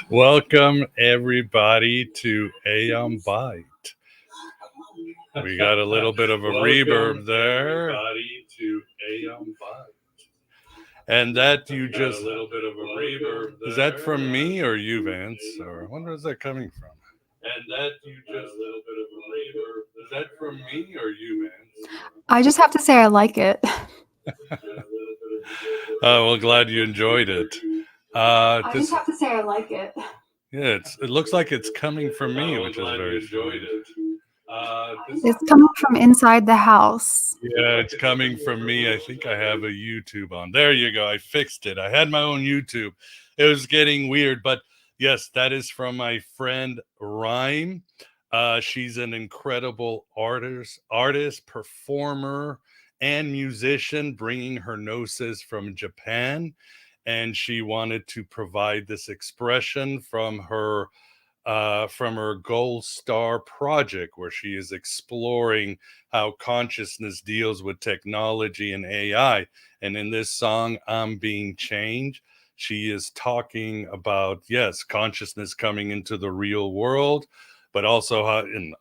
Welcome everybody to AM Bite. We got a little bit of a reverb there. Everybody to AM Bite. And that you just a little bit of a reverb there. Is that from me or you, Vance? Or I wonder where's that coming from? And that you just a little bit of a reverb. Is that from me or you, Vance? I just have to say I like it. Oh, well, glad you enjoyed it. I just have to say I like it. Yeah, it looks like it's coming from me, which is very strange. It's coming from inside the house. Yeah, it's coming from me. I think I have a YouTube on. There you go. I fixed it. I had my own YouTube. It was getting weird, but yes, that is from my friend Rhyme. She's an incredible artist, performer, and musician, bringing her gnosis from Japan. And she wanted to provide this expression from her Gold Star project, where she is exploring how consciousness deals with technology and AI. And in this song, I'm Being Changed, she is talking about, yes, consciousness coming into the real world, but also how, and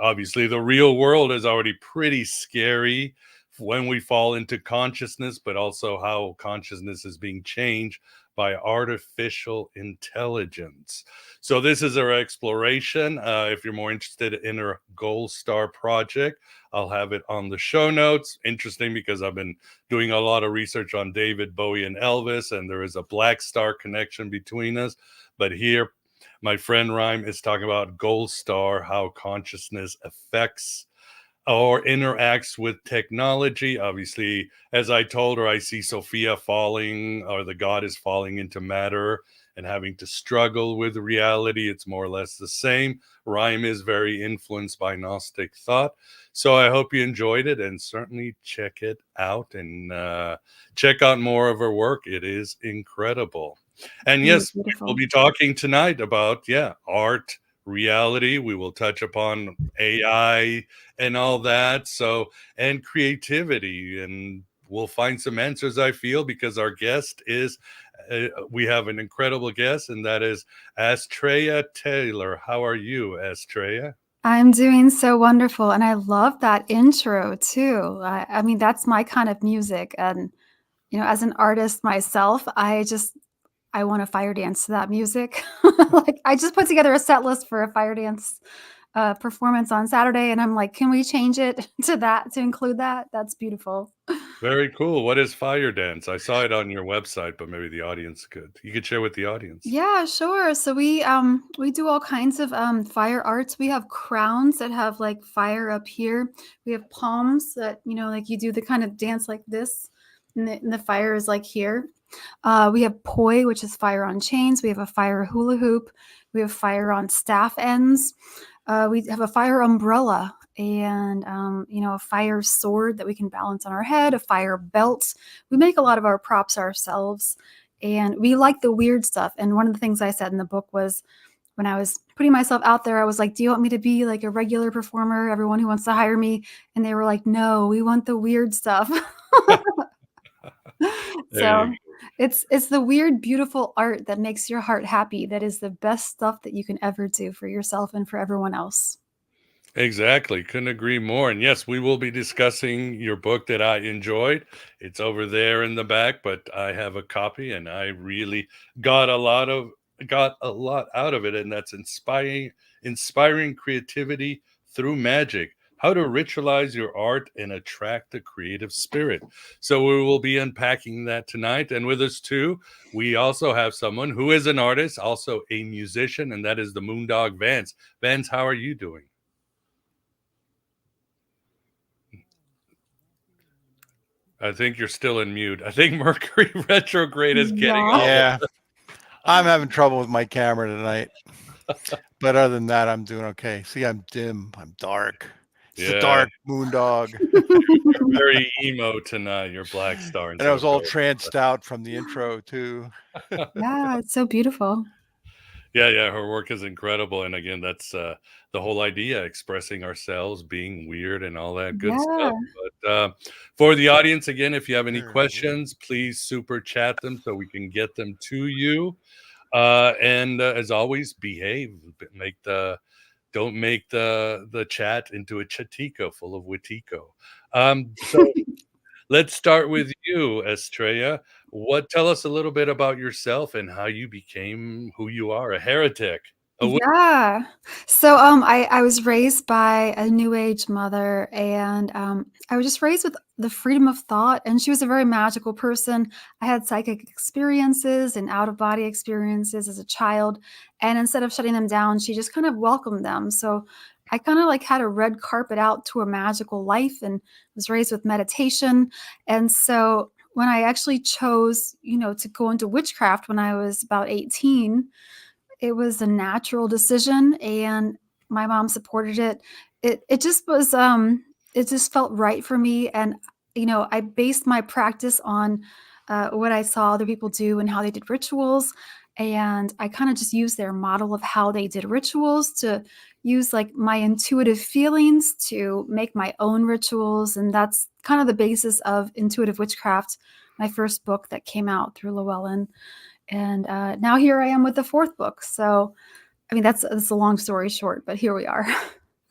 obviously, the real world is already pretty scary when we fall into consciousness, but also how consciousness is being changed by artificial intelligence. So this is our exploration. If you're more interested in our Gold Star project, I'll have it on the show notes. Interesting, because I've been doing a lot of research on David Bowie and Elvis, and there is a Black Star connection between us. But here, my friend Rhyme is talking about Gold Star, how consciousness affects or interacts with technology. Obviously, as I told her, I see Sophia falling, or the god is falling into matter and having to struggle with reality. It's more or less the same. Rhyme is very influenced by Gnostic thought. So I hope you enjoyed it, and certainly check it out, and check out more of her work. It is incredible. And yes, we'll be talking tonight about, art, reality. We will touch upon AI and all that. So, and creativity, and we'll find some answers, I feel, because our guest is, we have an incredible guest, and that is Astrea Taylor. How are you, Astrea? I'm doing so wonderful, and I love that intro too. I mean, that's my kind of music, and as an artist myself, I want to fire dance to that music. Like, I just put together a set list for a fire dance performance on Saturday, and I'm like, can we change it to include that? That's beautiful. Very cool. What is fire dance? I saw it on your website, but maybe you could share with the audience. Yeah, sure. So we do all kinds of fire arts. We have crowns that have like fire up here. We have palms that, like you do the kind of dance like this, and the fire is like here. We have poi, which is fire on chains. We have a fire hula hoop. We have fire on staff ends. We have a fire umbrella, and a fire sword that we can balance on our head, a fire belt. We make a lot of our props ourselves, and we like the weird stuff. And one of the things I said in the book was, when I was putting myself out there, I was like, do you want me to be like a regular performer, everyone who wants to hire me? And they were like, no, we want the weird stuff. So it's the weird, beautiful art that makes your heart happy. That is the best stuff that you can ever do for yourself and for everyone else. Exactly. Couldn't agree more. And yes, we will be discussing your book that I enjoyed. It's over there in the back, but I have a copy, and I really got a lot out of it. And that's inspiring creativity through magic. How to ritualize your art and attract the creative spirit. So we will be unpacking that tonight. And with us too, we also have someone who is an artist, also a musician, and that is the Moondog Vance. Vance, how are you doing? I think you're still in mute. I think Mercury retrograde is getting all. Yeah, I'm having trouble with my camera tonight. But other than that, I'm doing okay. See, I'm dim. I'm dark. It's a dark moondog. You're very emo tonight. You're Black Star. And I was all tranced out from the intro, too. Yeah, it's so beautiful. Yeah, her work is incredible. And again, that's the whole idea, expressing ourselves, being weird, and all that good stuff. But for the audience, again, if you have any questions, please super chat them so we can get them to you. And as always, behave. Don't make the chat into a chatiko full of witiko. So let's start with you, Astrea. Tell us a little bit about yourself and how you became who you are, a heretic. Yeah. So I was raised by a new age mother, and I was just raised with the freedom of thought, and she was a very magical person. I had psychic experiences and out of body experiences as a child, and instead of shutting them down, she just kind of welcomed them. So I kind of like had a red carpet out to a magical life and was raised with meditation. And so when I actually chose, to go into witchcraft when I was about 18, it was a natural decision, and my mom supported it. It just was, it just felt right for me, and, I based my practice on, what I saw other people do and how they did rituals, and I kinda just used their model of how they did rituals to use, like, my intuitive feelings to make my own rituals, and that's kind of the basis of Intuitive Witchcraft, my first book that came out through Llewellyn. And now here I am with the fourth book. So, I mean, that's a long story short, but here we are.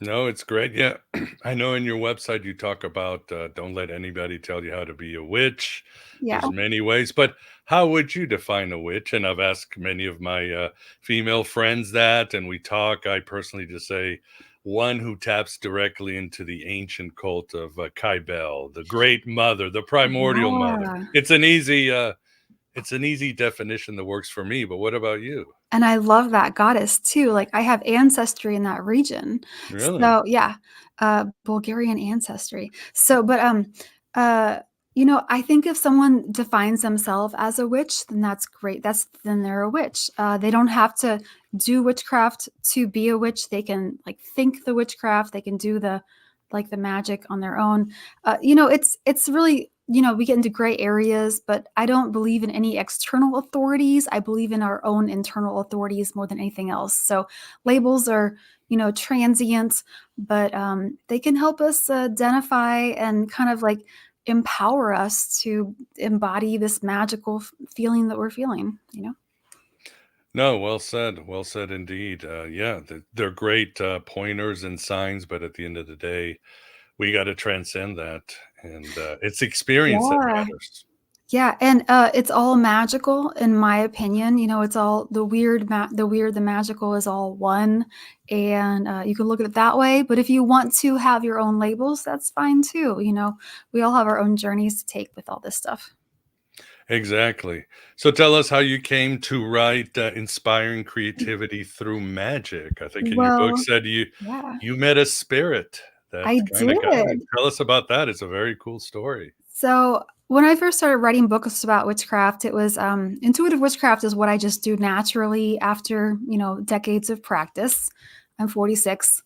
No, it's great. Yeah. I know in your website you talk about don't let anybody tell you how to be a witch. Yeah. There's many ways, but how would you define a witch? And I've asked many of my female friends that, and we talk. I personally just say one who taps directly into the ancient cult of Kybel, the great mother, the primordial mother. Yeah. It's an easy definition that works for me, but what about you? And I love that goddess too. Like I have ancestry in that region. Really? So yeah, Bulgarian ancestry. So, but I think if someone defines themselves as a witch, then that's great. Then they're a witch. They don't have to do witchcraft to be a witch. They can like think the witchcraft. They can do the magic on their own. It's really, we get into gray areas, but I don't believe in any external authorities. I believe in our own internal authorities more than anything else. So labels are, transient, but they can help us identify and kind of like empower us to embody this magical feeling that we're feeling, No, well said. Well said indeed. Yeah, they're great pointers and signs, but at the end of the day, we got to transcend that. And it's experience that Yeah. matters. Yeah, and it's all magical in my opinion. It's all the weird, the magical is all one, and you can look at it that way. But if you want to have your own labels, that's fine too. We all have our own journeys to take with all this stuff. Exactly. So tell us how you came to write Inspiring Creativity Through Magick. I think in your book Well, said yeah, you met a spirit that I kind of guided. did. Tell us about that. It's a very cool story. So when I first started writing books about witchcraft, it was intuitive witchcraft is what I just do naturally after decades of practice. I'm 46,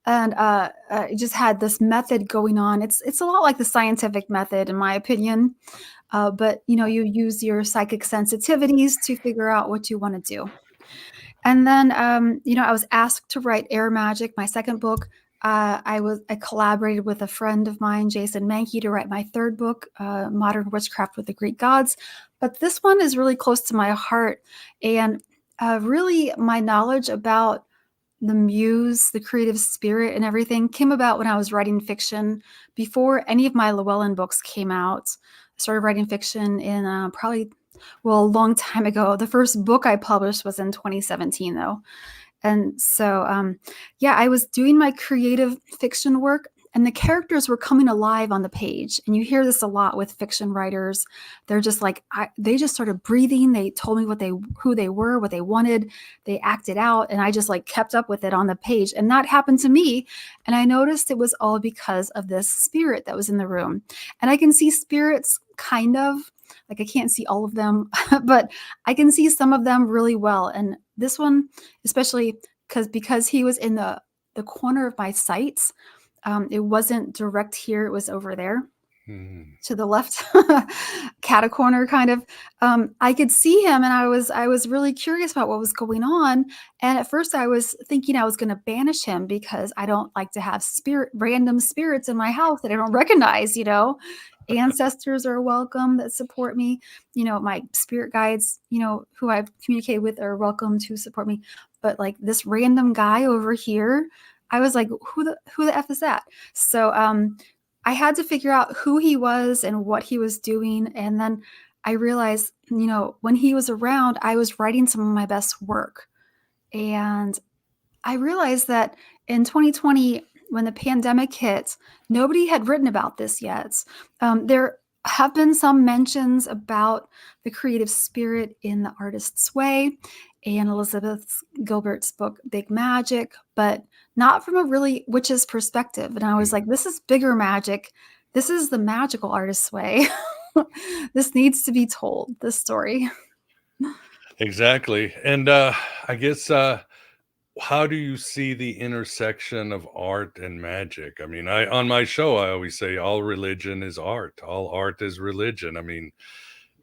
and I just had this method going on. It's a lot like the scientific method, in my opinion, but you use your psychic sensitivities to figure out what you want to do. And then, I was asked to write Air Magic, my second book. I collaborated with a friend of mine, Jason Mankey, to write my third book, Modern Witchcraft with the Greek Gods. But this one is really close to my heart, and really my knowledge about the muse, the creative spirit, and everything came about when I was writing fiction before any of my Llewellyn books came out. I started writing fiction in a long time ago. The first book I published was in 2017, though. And so, I was doing my creative fiction work, and the characters were coming alive on the page. And you hear this a lot with fiction writers. They're just like, they just started breathing. They told me who they were, what they wanted. They acted out, and I just like kept up with it on the page. And that happened to me. And I noticed it was all because of this spirit that was in the room. And I can see spirits kind of, like I can't see all of them, but I can see some of them really well. And this one, especially because he was in the corner of my sights, it wasn't direct here, it was over there. to the left cat corner kind of. I could see him, and I was really curious about what was going on. And at first I was thinking I was going to banish him because I don't like to have random spirits in my house that I don't recognize. Ancestors are welcome that support me. My spirit guides, who I've communicated with, are welcome to support me. But like this random guy over here, I was like, who the F is that? So I had to figure out who he was and what he was doing. And then I realized, when he was around, I was writing some of my best work. And I realized that in 2020, when the pandemic hit, nobody had written about this yet. There have been some mentions about the creative spirit in The Artist's Way and Elizabeth Gilbert's book, Big Magic, but not from a really witch's perspective. And I was like, this is bigger magic. This is the magical artist's way. This needs to be told, this story. Exactly. And I guess, how do you see the intersection of art and magic? I mean, on my show, I always say all religion is art. All art is religion. I mean,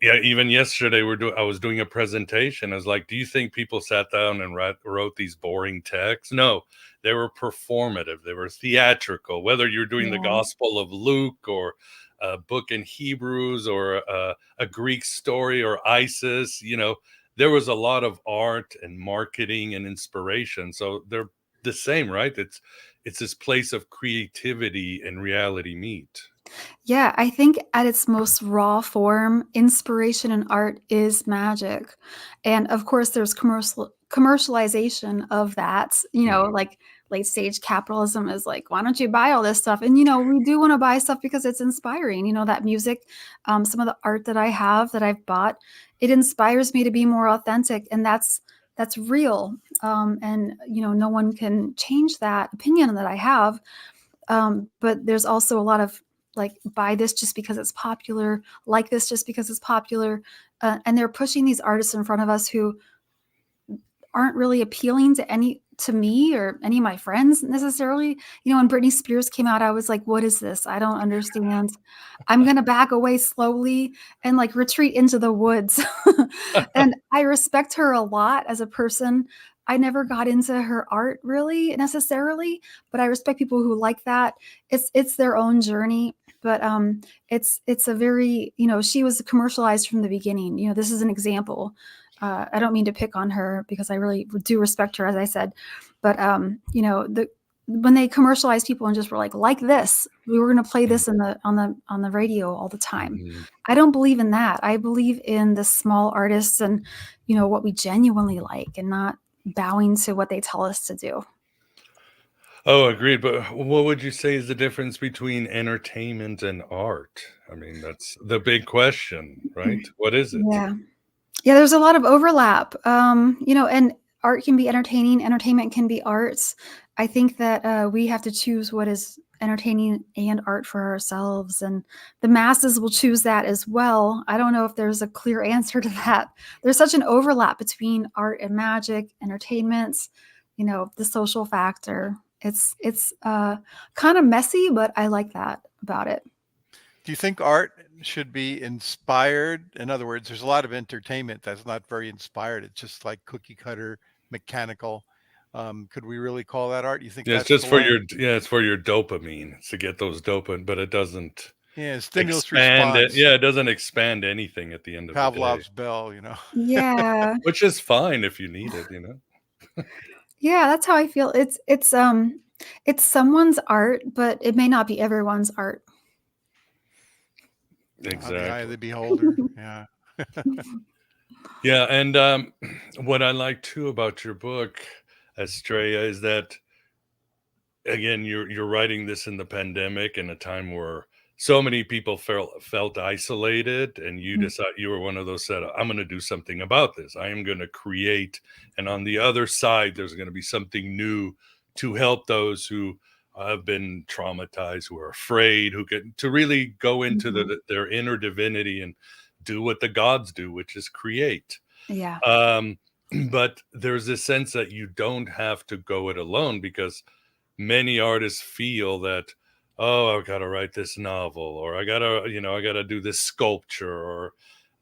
yeah, even yesterday I was doing a presentation. I was like, do you think people sat down and wrote these boring texts? No, they were performative. They were theatrical. Whether you're doing the Gospel of Luke or a book in Hebrews or a Greek story or Isis, there was a lot of art and marketing and inspiration. So they're the same, right? It's this place of creativity and reality meet. Yeah, I think at its most raw form, inspiration in art is magic. And of course, there's commercialization of that, like late stage capitalism is like, why don't you buy all this stuff? And, we do want to buy stuff because it's inspiring, that music, some of the art that I have that I've bought, it inspires me to be more authentic. And that's real. And, no one can change that opinion that I have. But there's also a lot of like, buy this just because it's popular, like this just because it's popular. And they're pushing these artists in front of us who aren't really appealing to me or any of my friends necessarily. When Britney Spears came out, I was like, what is this? I don't understand. I'm going to back away slowly and like retreat into the woods. And I respect her a lot as a person. I never got into her art really necessarily, but I respect people who like that. It's their own journey. But it's a very, she was commercialized from the beginning. This is an example. I don't mean to pick on her because I really do respect her, as I said. But when they commercialize people and just were like this, we were going to play this on the radio all the time. Mm-hmm. I don't believe in that. I believe in the small artists and what we genuinely like, and not bowing to what they tell us to do. Oh, agreed. But what would you say is the difference between entertainment and art? I mean, that's the big question, right? What is it? Yeah, there's a lot of overlap. And art can be entertaining, entertainment can be arts. I think that we have to choose what is entertaining and art for ourselves, and the masses will choose that as well. I don't know if there's a clear answer to that. There's such an overlap between art and magic, entertainment, the social factor. It's kind of messy, but I like that about it. Do you think art should be inspired? In other words, there's a lot of entertainment that's not very inspired. It's just like cookie cutter, mechanical. Could we really call that art? You think that's it's just for it's for your dopamine. It's to get those dopamine, but it doesn't stimulus expand response. it doesn't expand anything at the end of Pavlov's the day. bell, Yeah. Which is fine if you need it, Yeah, that's how I feel. It's someone's art, but it may not be everyone's art. Exactly. The eye of the beholder. Yeah. Yeah, and what I like too about your book, Astrea, is that again you're writing this in the pandemic, in a time where so many people felt isolated, and you decide, you were one of those said, I'm going to do something about this. I am going to create, and on the other side there's going to be something new to help those who have been traumatized, who are afraid, who get to really go into their inner divinity and do what the gods do, which is create. Yeah. But there's this sense that you don't have to go it alone, because many artists feel that, oh, I've got to write this novel, or I got to do this sculpture, or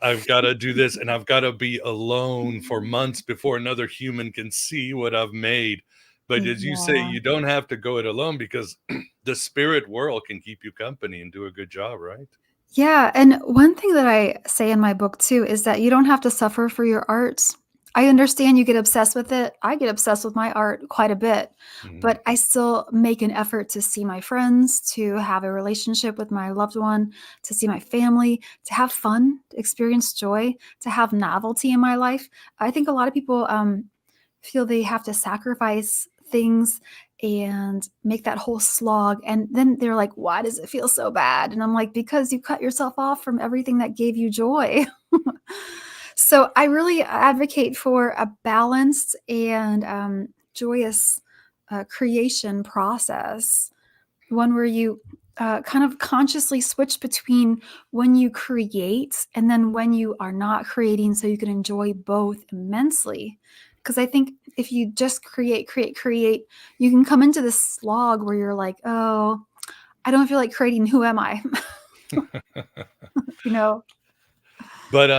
I've got to do this, and I've got to be alone for months before another human can see what I've made. But as you say, Yeah. you don't have to go it alone, because the spirit world can keep you company and do a good job, right? Yeah, and one thing that I say in my book too is that you don't have to suffer for your art. I understand you get obsessed with it. I get obsessed with my art quite a bit, Mhm. but I still make an effort to see my friends, to have a relationship with my loved one, to see my family, to have fun, to experience joy, to have novelty in my life. I think a lot of people feel they have to sacrifice things and make that whole slog. And then they're like, why does it feel so bad? And I'm like, because you cut yourself off from everything that gave you joy. So I really advocate for a balanced and joyous creation process, one where you kind of consciously switch between when you create and then when you are not creating, so you can enjoy both immensely. Because I think if you just create, you can come into this slog where you're like, oh, I don't feel like creating. Who am I? you know? But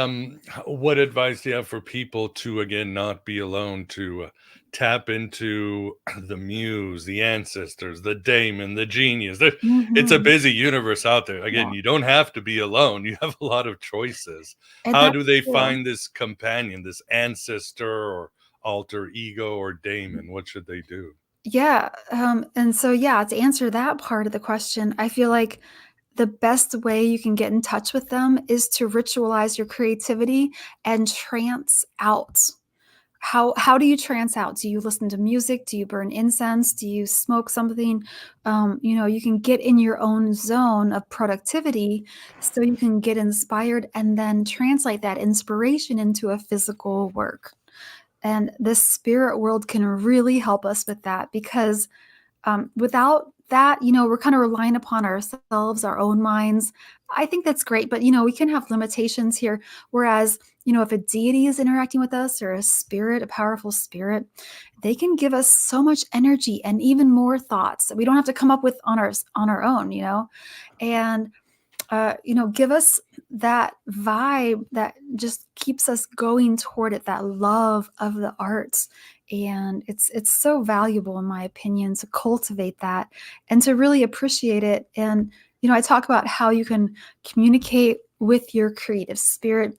what advice do you have for people to, again, not be alone, to tap into the muse, the ancestors, the daemon, the genius? It's a Mhm. busy universe out there. Again, Yeah. you don't have to be alone. You have a lot of choices. And How that's do they true. find this companion, this ancestor or alter ego or daemon? What should they do? Yeah. And so, yeah, to answer that part of the question, I feel like the best way you can get in touch with them is to ritualize your creativity and trance out. How do you trance out? Do you listen to music? Do you burn incense? Do you smoke something? You can get in your own zone of productivity so you can get inspired and then translate that inspiration into a physical work. And the spirit world can really help us with that because without that, we're kind of relying upon ourselves, our own minds. I think that's great, but we can have limitations here. Whereas, if a deity is interacting with us or a spirit, a powerful spirit, they can give us so much energy and even more thoughts that we don't have to come up with on our own. And give us that vibe that just keeps us going toward it, that love of the arts. And it's so valuable, in my opinion, to cultivate that and to really appreciate it. And, I talk about how you can communicate with your creative spirit,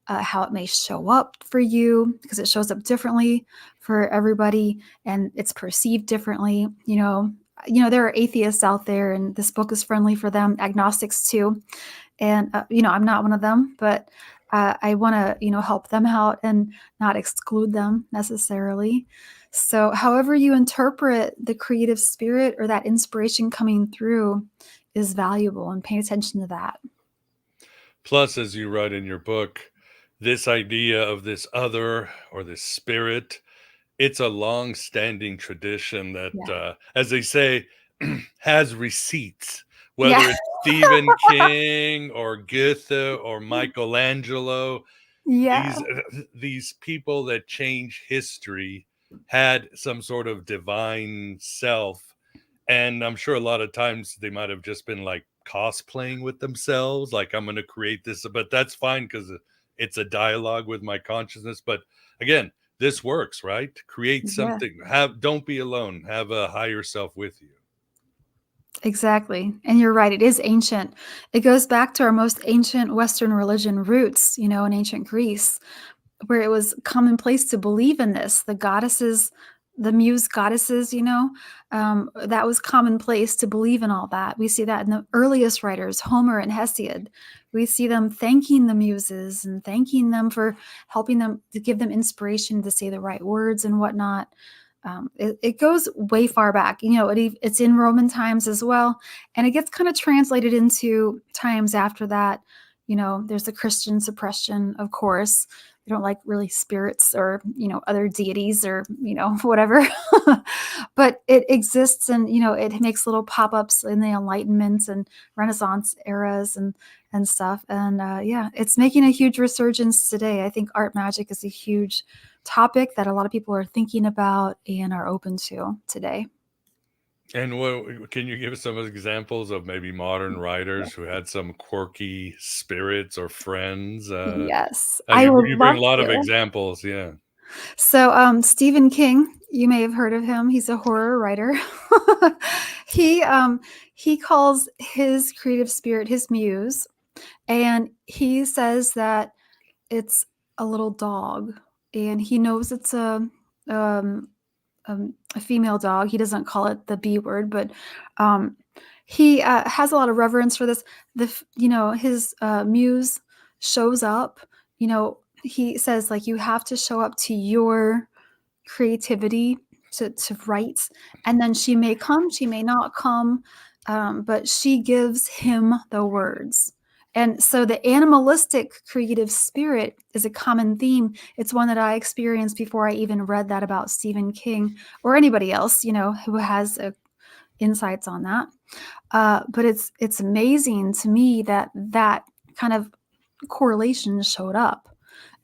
how it may show up for you, because it shows up differently for everybody and it's perceived differently. There are atheists out there, and this book is friendly for them, agnostics too. And, I'm not one of them, but I want to, help them out and not exclude them necessarily. So, however you interpret the creative spirit or that inspiration coming through is valuable, and pay attention to that. Plus, as you write in your book, this idea of this other or this spirit, it's a long-standing tradition that, Yeah. as they say, has receipts. Yeah. Whether it's Stephen King or Goethe or Michelangelo, Yeah. these people that change history had some sort of divine self, and I'm sure a lot of times they might have just been like cosplaying with themselves, like, I'm going to create this, but that's fine because it's a dialogue with my consciousness. But again, this works, right? Create Yeah. something, don't be alone, have a higher self with you. Exactly. And you're right, it is ancient. It goes back to our most ancient Western religion roots, in ancient Greece, where it was commonplace to believe in this. The goddesses, the muse goddesses, that was commonplace to believe in all that. We see that in the earliest writers, Homer and Hesiod. We see them thanking the muses and thanking them for helping them to give them inspiration to say the right words and whatnot. It goes way far back. It's in Roman times as well, and it gets kind of translated into times after that. There's the Christian suppression, of course. They don't like really spirits or other deities or whatever, but it exists, and it makes little pop-ups in the Enlightenment and Renaissance eras and stuff. And yeah, it's making a huge resurgence today. I think art magic is a huge topic that a lot of people are thinking about and are open to today. And what can you give us some examples of maybe modern writers who had some quirky spirits or friends? Yes, I would You bring love a lot of to. examples, yeah. So, Stephen King, you may have heard of him. He's a horror writer. he he calls his creative spirit his muse, and he says that it's a little dog, and he knows it's um, a female dog. He doesn't call it the B word, but um, he has a lot of reverence for this. His muse shows up. He says like you have to show up to your creativity to write, and then she may come, she may not come, but she gives him the words. And so the animalistic creative spirit is a common theme. It's one that I experienced before I even read that about Stephen King or anybody else, who has insights on that. But it's amazing to me that kind of correlation showed up.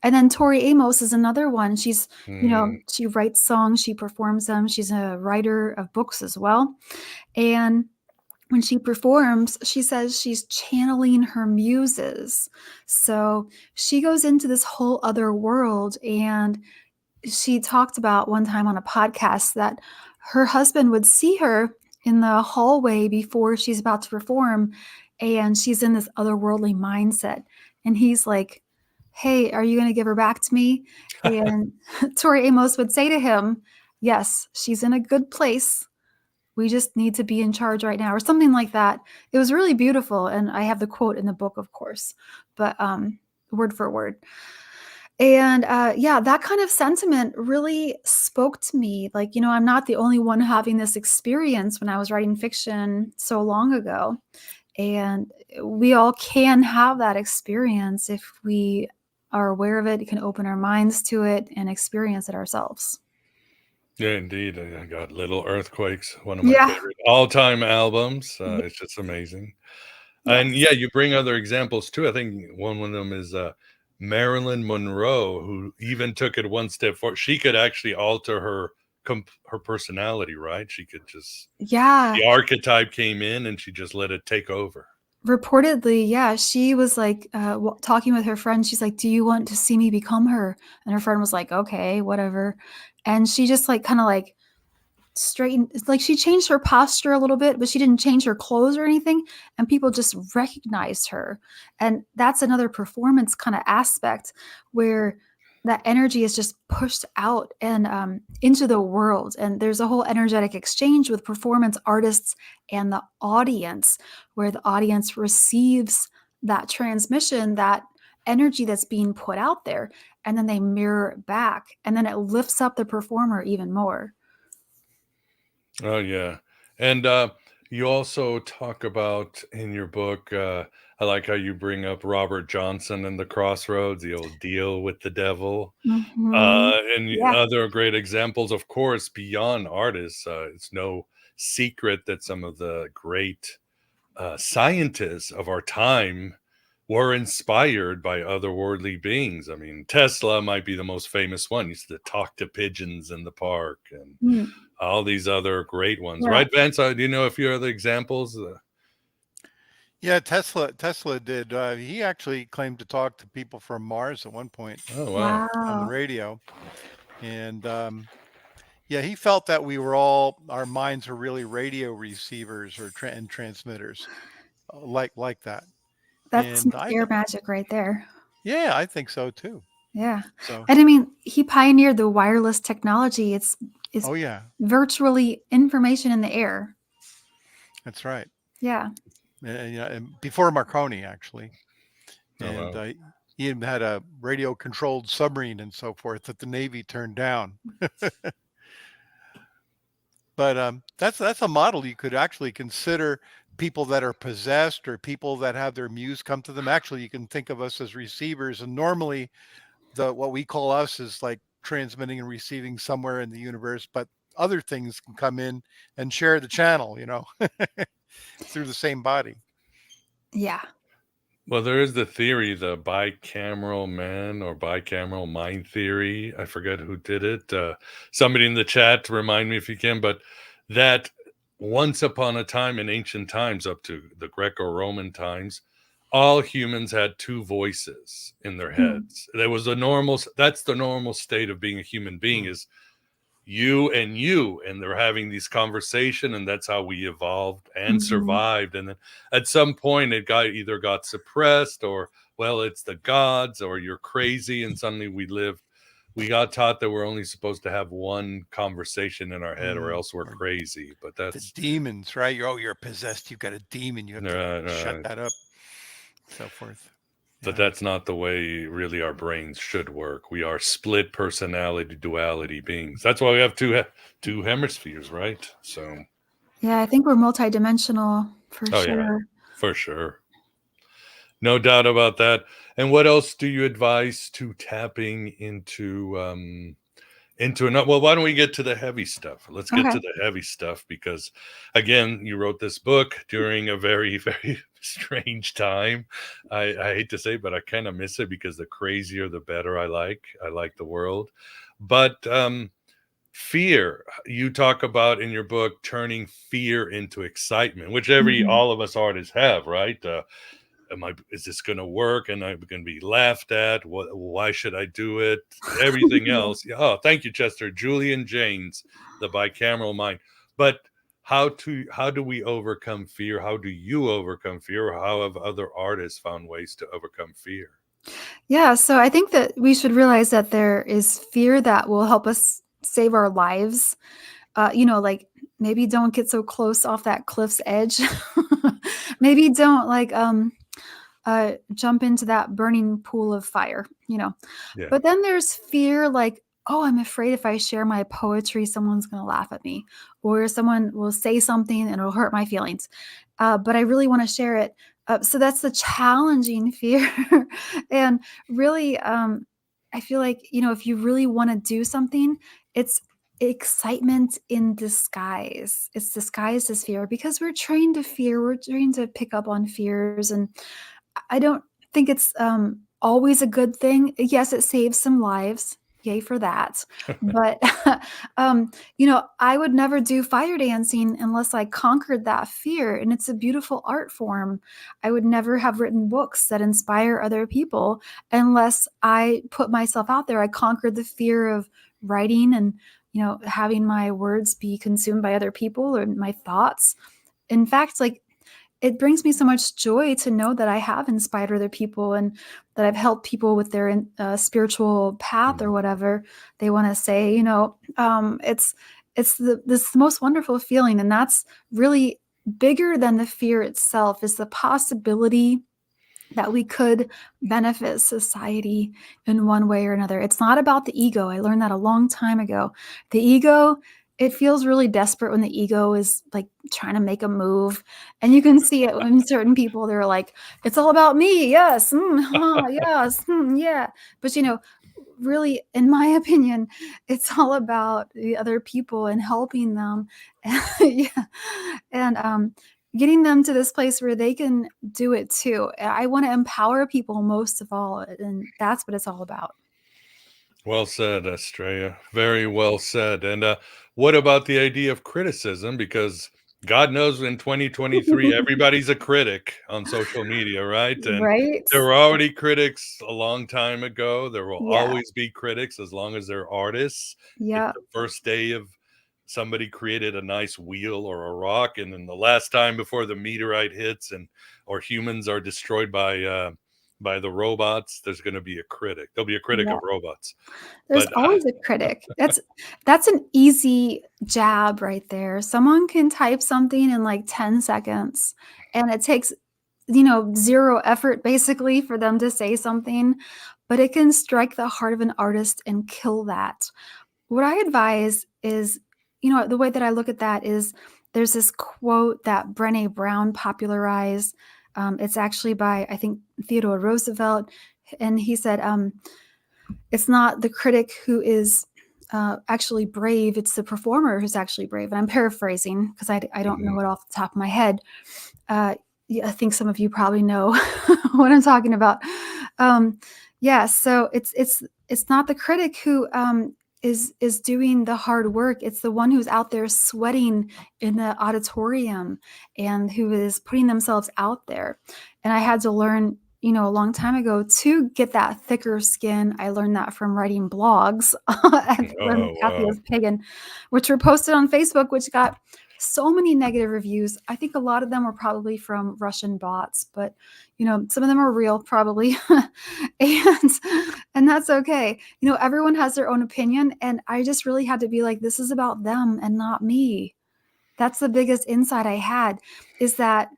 And then Tori Amos is another one. She's, she writes songs, she performs them. She's a writer of books as well. And when she performs, she says she's channeling her muses. So she goes into this whole other world. And she talked about one time on a podcast that her husband would see her in the hallway before she's about to perform, and she's in this otherworldly mindset. And he's like, "Hey, are you going to give her back to me?" And Tori Amos would say to him, "Yes, she's in a good place. We just need to be in charge right now," or something like that. It was really beautiful. And I have the quote in the book, of course, but word for word. And yeah, that kind of sentiment really spoke to me. Like, I'm not the only one having this experience when I was writing fiction so long ago. And we all can have that experience if we are aware of it, can open our minds to it and experience it ourselves. Yeah, indeed. I got Little Earthquakes, one of my Yeah. favorite all-time albums. It's just amazing. And Yes. yeah, you bring other examples too. I think one of them is Marilyn Monroe, who even took it one step forward. She could actually alter her personality, right? She could just Yeah. the archetype came in and she just let it take over. Reportedly, yeah, she was like talking with her friend. She's like, "Do you want to see me become her?" And her friend was like, "Okay, whatever." And she just like kind of like straightened, it's like she changed her posture a little bit, but she didn't change her clothes or anything, and people just recognized her. And that's another performance kind of aspect where that energy is just pushed out and into the world, and there's a whole energetic exchange with performance artists and the audience, where the audience receives that transmission, that energy that's being put out there, and then they mirror it back, and then it lifts up the performer even more. Oh yeah. And you also talk about in your book, I like how you bring up Robert Johnson and the Crossroads, the old deal with the devil. Mhm. And Yeah. other great examples, of course, beyond artists. It's no secret that some of the great scientists of our time were inspired by otherworldly beings. I mean, Tesla might be the most famous one. He used to talk to pigeons in the park and Mm. all these other great ones, Yeah. right, Vance? Do you know a few other examples? Yeah, Tesla did. He actually claimed to talk to people from Mars at one point Oh, wow. on the Wow. radio, and yeah, he felt that our minds are really radio receivers and transmitters, like that. That's some And I, air magic right there. yeah, I think so too. Yeah. So, And I mean, he pioneered the wireless technology. It's oh yeah, virtually information in the air. that's right. Yeah. And, yeah, and before Marconi actually, Oh, and wow. he even had a radio-controlled submarine and so forth that the Navy turned down. But that's a model you could actually consider. People that are possessed or people that have their muse come to them. Actually, you can think of us as receivers, and normally the what we call us is like transmitting and receiving somewhere in the universe, but other things can come in and share the channel, through the same body. Yeah. Well, there is the theory, the bicameral man or bicameral mind theory. I forget who did it. Somebody in the chat, remind me if you can, but that once upon a time in ancient times, up to the Greco-Roman times, all humans had two voices in their heads. There was that's the normal state of being a human being, is you, and they're having these conversation, and that's how we evolved and survived. And then at some point it either got suppressed, or, well, it's the gods, or you're crazy, and suddenly we got taught that we're only supposed to have one conversation in our head, or else we're crazy. But that's the demons, right? You're possessed. You've got a demon. You have to shut that up, so forth. But that's not the way really our brains should work. We are split personality, duality beings. That's why we have two hemispheres, right? So yeah, I think we're multidimensional for sure. Yeah, for sure. No doubt about that. And what else do you advise to tapping into another? Well, why don't we get to the heavy stuff? Let's get to the heavy stuff, because again, you wrote this book during a very, very strange time. I hate to say, but I kind of miss it, because the crazier the better. I like the world. But fear, you talk about in your book, turning fear into excitement, which all of us artists have, right? Is this going to work? And I'm going to be laughed at. Why should I do it? Everything else. Oh, thank you, Chester. Julian James, the bicameral mind. But how do we overcome fear? How do you overcome fear? Or how have other artists found ways to overcome fear? Yeah, so I think that we should realize that there is fear that will help us save our lives. Like, maybe don't get so close off that cliff's edge. Maybe don't jump into that burning pool of fire, Yeah. But then there's fear like, oh, I'm afraid if I share my poetry, someone's going to laugh at me, or someone will say something and it'll hurt my feelings. But I really want to share it. So that's the challenging fear. And really, I feel like, if you really want to do something, it's excitement in disguise. It's disguised as fear, because we're trained to fear. We're trained to pick up on fears. And I don't think it's always a good thing. Yes, it saves some lives. Yay for that. But, I would never do fire dancing unless I conquered that fear. And it's a beautiful art form. I would never have written books that inspire other people unless I put myself out there. I conquered the fear of writing and, having my words be consumed by other people, or my thoughts. In fact, it brings me so much joy to know that I have inspired other people, and that I've helped people with their spiritual path or whatever they want to say. It's this most wonderful feeling, and that's really bigger than the fear itself. Is the possibility that we could benefit society in one way or another. It's not about the ego. I learned that a long time ago. The ego, it feels really desperate when the ego is like trying to make a move. And you can see it when certain people, they're like, it's all about me. Yes. Yes. Yeah. But, really, in my opinion, it's all about the other people and helping them. Yeah. And, getting them to this place where they can do it too. I want to empower people most of all, and that's what it's all about. Well said, Astrea. Very well said. And what about the idea of criticism? Because God knows in 2023, everybody's a critic on social media, right? And Right? there were already critics a long time ago. There will Yeah. always be critics as long as they're artists. Yeah. If the first day of somebody created a nice wheel or a rock, and then the last time before the meteorite hits or humans are destroyed by the robots, there's going to be a critic. There'll be a critic of robots. There's always a critic. That's an easy jab right there. Someone can type something in like 10 seconds, and it takes, zero effort basically for them to say something, but it can strike the heart of an artist and kill that. What I advise is, the way that I look at that is, there's this quote that Brené Brown popularized. It's actually by, I think, Theodore Roosevelt. And he said, it's not the critic who is actually brave, it's the performer who's actually brave. And I'm paraphrasing because I don't know it off the top of my head. I think some of you probably know what I'm talking about. So it's not the critic who is doing the hard work. It's the one who's out there sweating in the auditorium and who is putting themselves out there. And I had to learn, a long time ago to get that thicker skin. I learned that from writing blogs when Oh, Kathy wow. was pagan, which were posted on Facebook, which got so many negative reviews. I think a lot of them were probably from Russian bots, but some of them are real probably. and and that's okay. Everyone has their own opinion, and I just really had to be like, this is about them and not me. That's the biggest insight I had, is that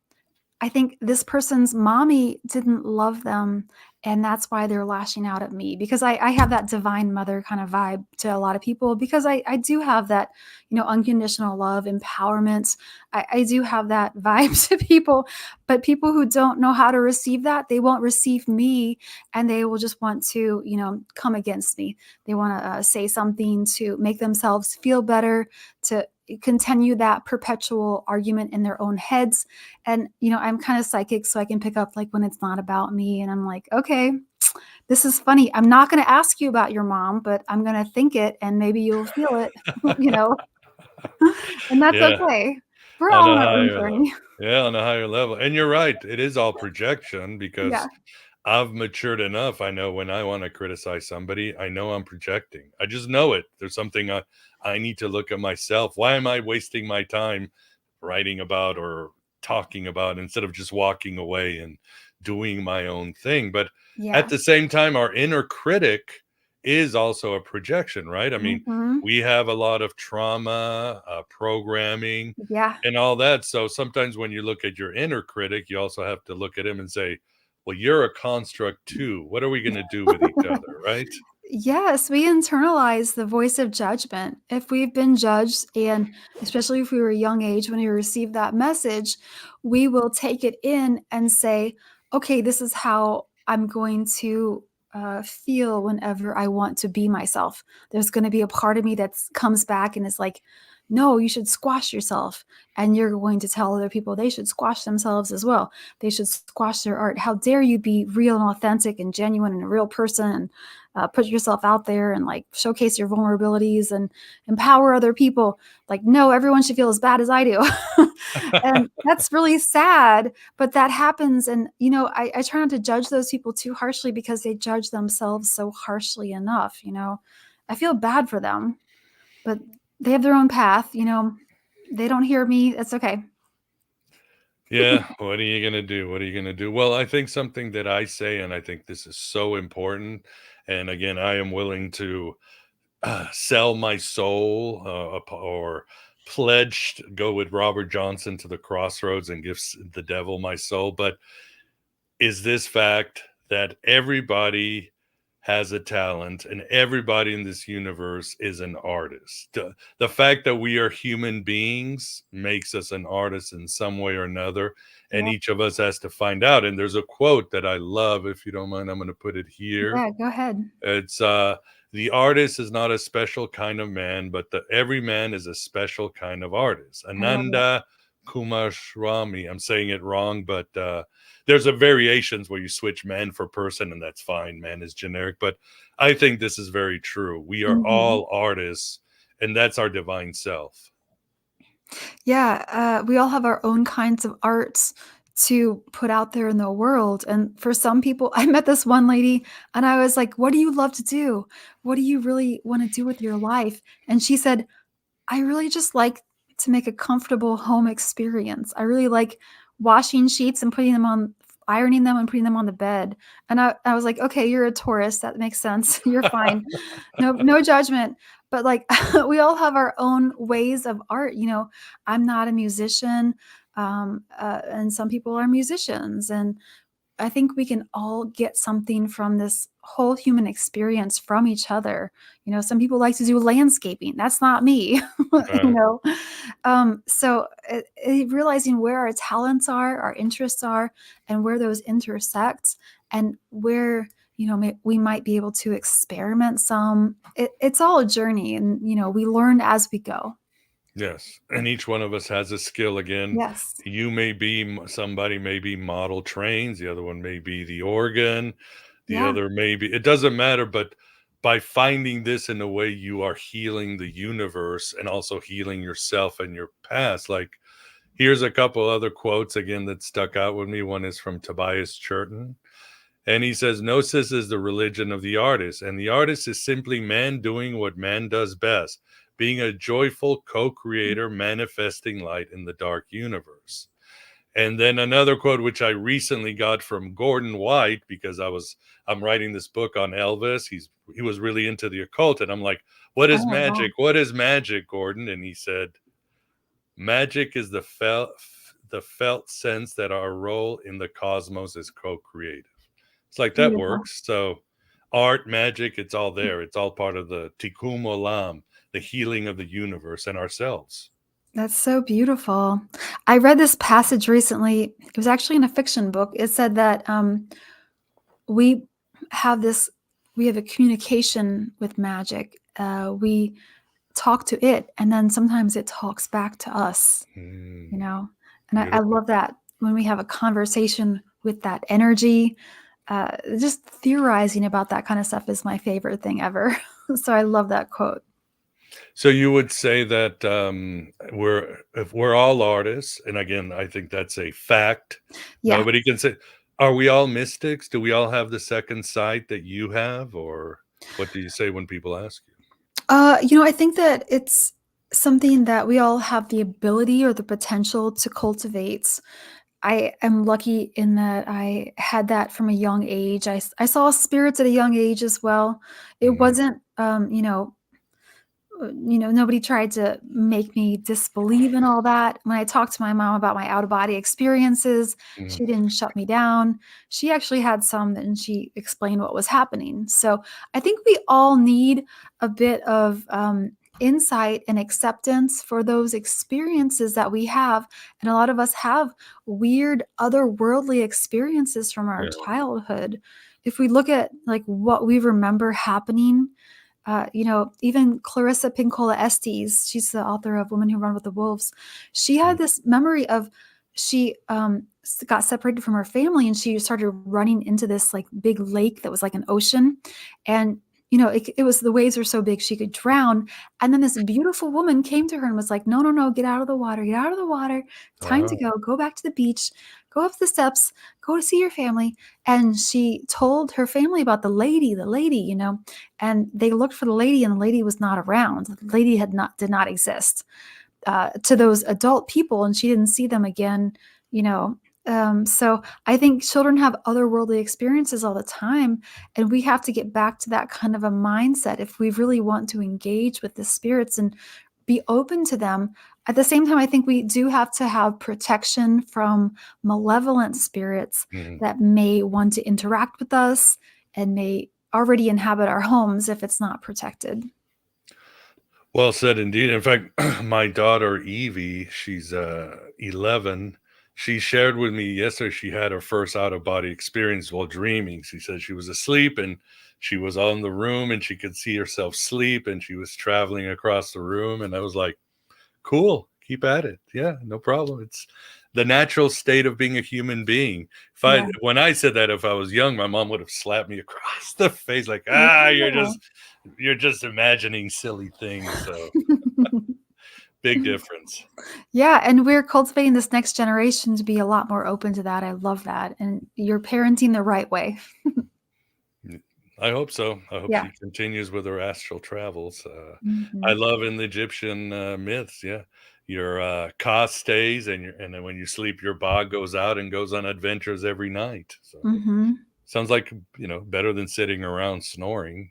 I think this person's mommy didn't love them, and that's why they're lashing out at me, because I have that divine mother kind of vibe to a lot of people, because I do have that, unconditional love, empowerment. I do have that vibe to people, but people who don't know how to receive that, they won't receive me, and they will just want to, come against me. They want to say something to make themselves feel better, to continue that perpetual argument in their own heads. And I'm kind of psychic, so I can pick up like when it's not about me, and I'm like, okay, this is funny. I'm not going to ask you about your mom, but I'm going to think it, and maybe you'll feel it. you know and that's Yeah, okay. We're on all a on our own higher level. journey. Yeah, on a higher level. And you're right, it is all projection, Yeah. because I've matured enough. I know when I want to criticize somebody, I know I'm projecting. I just know it. There's something I need to look at myself. Why am I wasting my time writing about or talking about, instead of just walking away and doing my own thing? But at Yeah. the same time, our inner critic is also a projection, right? I mean, Hmm. we have a lot of trauma, programming, Yeah. and all that. So sometimes when you look at your inner critic, you also have to look at him and say, well, you're a construct too. What are we going to do with each other, right? Yes, we internalize the voice of judgment. If we've been judged, and especially if we were a young age when we received that message, we will take it in and say, okay, this is how I'm going to feel whenever I want to be myself. There's going to be a part of me that comes back and is like, no, you should squash yourself. And you're going to tell other people they should squash themselves as well. They should squash their art. How dare you be real and authentic and genuine and a real person? Put yourself out there and like showcase your vulnerabilities and empower other people. Like, no, everyone should feel as bad as I do. And that's really sad, but that happens. And, I try not to judge those people too harshly, because they judge themselves so harshly enough. I feel bad for them, but they have their own path. They don't hear me. It's okay. Yeah. What are you going to do? What are you going to do? Well, I think something that I say, and I think this is so important. And again, I am willing to sell my soul, or pledged, go with Robert Johnson to the crossroads and give the devil my soul. But is this fact that everybody has a talent, and everybody in this universe is an artist. The fact that we are human beings makes us an artist in some way or another, and Yeah. each of us has to find out. And there's a quote that I love. If you don't mind, I'm going to put it here. Yeah. Go ahead. It's the artist is not a special kind of man, but every man is a special kind of artist. I love it. Ananda Kumaraswamy. I'm saying it wrong, but there's a variations where you switch man for person, and that's fine. Man is generic, but I think this is very true. We are Mhm. all artists, and that's our divine self. Yeah, we all have our own kinds of arts to put out there in the world. And for some people, I met this one lady and I was like, what do you love to do? What do you really want to do with your life? And she said, I really just like to make a comfortable home experience. I really like washing sheets and ironing them and putting them on the bed. And I was like, okay, you're a Taurus. That makes sense. You're fine. No judgment. But like, we all have our own ways of art. I'm not a musician. And some people are musicians. And I think we can all get something from this whole human experience from each other. Some people like to do landscaping. That's not me. you Right. know. So realizing where our talents are, our interests are, and where those intersect, and where we might be able to experiment some. It's all a journey, and we learn as we go. Yes, and each one of us has a skill. Again, Yes. you may be somebody may be model trains, the other one may be the organ, the Yeah. other may be, it doesn't matter, but by finding this in a way, you are healing the universe and also healing yourself and your past. Like, here's a couple other quotes again that stuck out with me. One is from Tobias Churton, and he says, Gnosis is the religion of the artist, and the artist is simply man doing what man does best, being a joyful co-creator manifesting light in the dark universe. And then another quote, which I recently got from Gordon White, because I'm writing this book on Elvis. He was really into the occult, and I'm like, what is Oh, wow. magic? What is magic, Gordon? And he said, magic is the felt sense that our role in the cosmos is co-creative. It's like, that Beautiful. works. So art, magic, it's all there. It's all part of the tikkun olam, the healing of the universe and ourselves. That's so beautiful. I read this passage recently. It was actually in a fiction book. It said that we have this, we have a communication with magic. We talk to it, and then sometimes it talks back to us, you know? And I Beautiful. love that when we have a conversation with that energy. Just theorizing about that kind of stuff is my favorite thing ever. So I love that quote. So you would say that if we're all artists, and again, I think that's a fact. Yeah. Nobody can say, are we all mystics? Do we all have the second sight that you have? Or what do you say when people ask you? I think that it's something that we all have the ability or the potential to cultivate. I am lucky in that I had that from a young age. I saw spirits at a young age as well. It wasn't, nobody tried to make me disbelieve in all that. When I talked to my mom about my out of body experiences, she didn't shut me down. She actually had some, and she explained what was happening. So I think we all need a bit of insight and acceptance for those experiences that we have. And a lot of us have weird otherworldly experiences from our Yeah. childhood. If we look at like what we remember happening, even Clarissa Pinkola Estes, she's the author of Women Who Run with the Wolves. She had this memory of she got separated from her family, and she started running into this like big lake that was like an ocean. And it was, the waves were so big she could drown. And then this beautiful woman came to her and was like, no, no, no, get out of the water, get out of the water. Time to go back to the beach, go up the steps, go to see your family. And she told her family about the lady, and they looked for the lady, and the lady was not around. The lady did not exist to those adult people, and she didn't see them again, so I think children have otherworldly experiences all the time, and we have to get back to that kind of a mindset if we really want to engage with the spirits and be open to them. At the same time, I think we do have to have protection from malevolent spirits that may want to interact with us and may already inhabit our homes if it's not protected. Well said indeed. In fact, my daughter Evie, she's 11. She shared with me yesterday she had her first out of body experience while dreaming. She said she was asleep and she was on the room and she could see herself sleep, and she was traveling across the room. And I was like, cool, keep at it. Yeah, no problem. It's the natural state of being a human being. When I said that, if I was young, my mom would have slapped me across the face like, you're just imagining silly things. So big difference. Yeah, and we're cultivating this next generation to be a lot more open to that. I love that. And you're parenting the right way. I hope so. I hope Yeah. she continues with her astral travels. Mhm. I love in the Egyptian myths, your Ka stays, and then when you sleep, your Ba goes out and goes on adventures every night. So sounds like, better than sitting around snoring.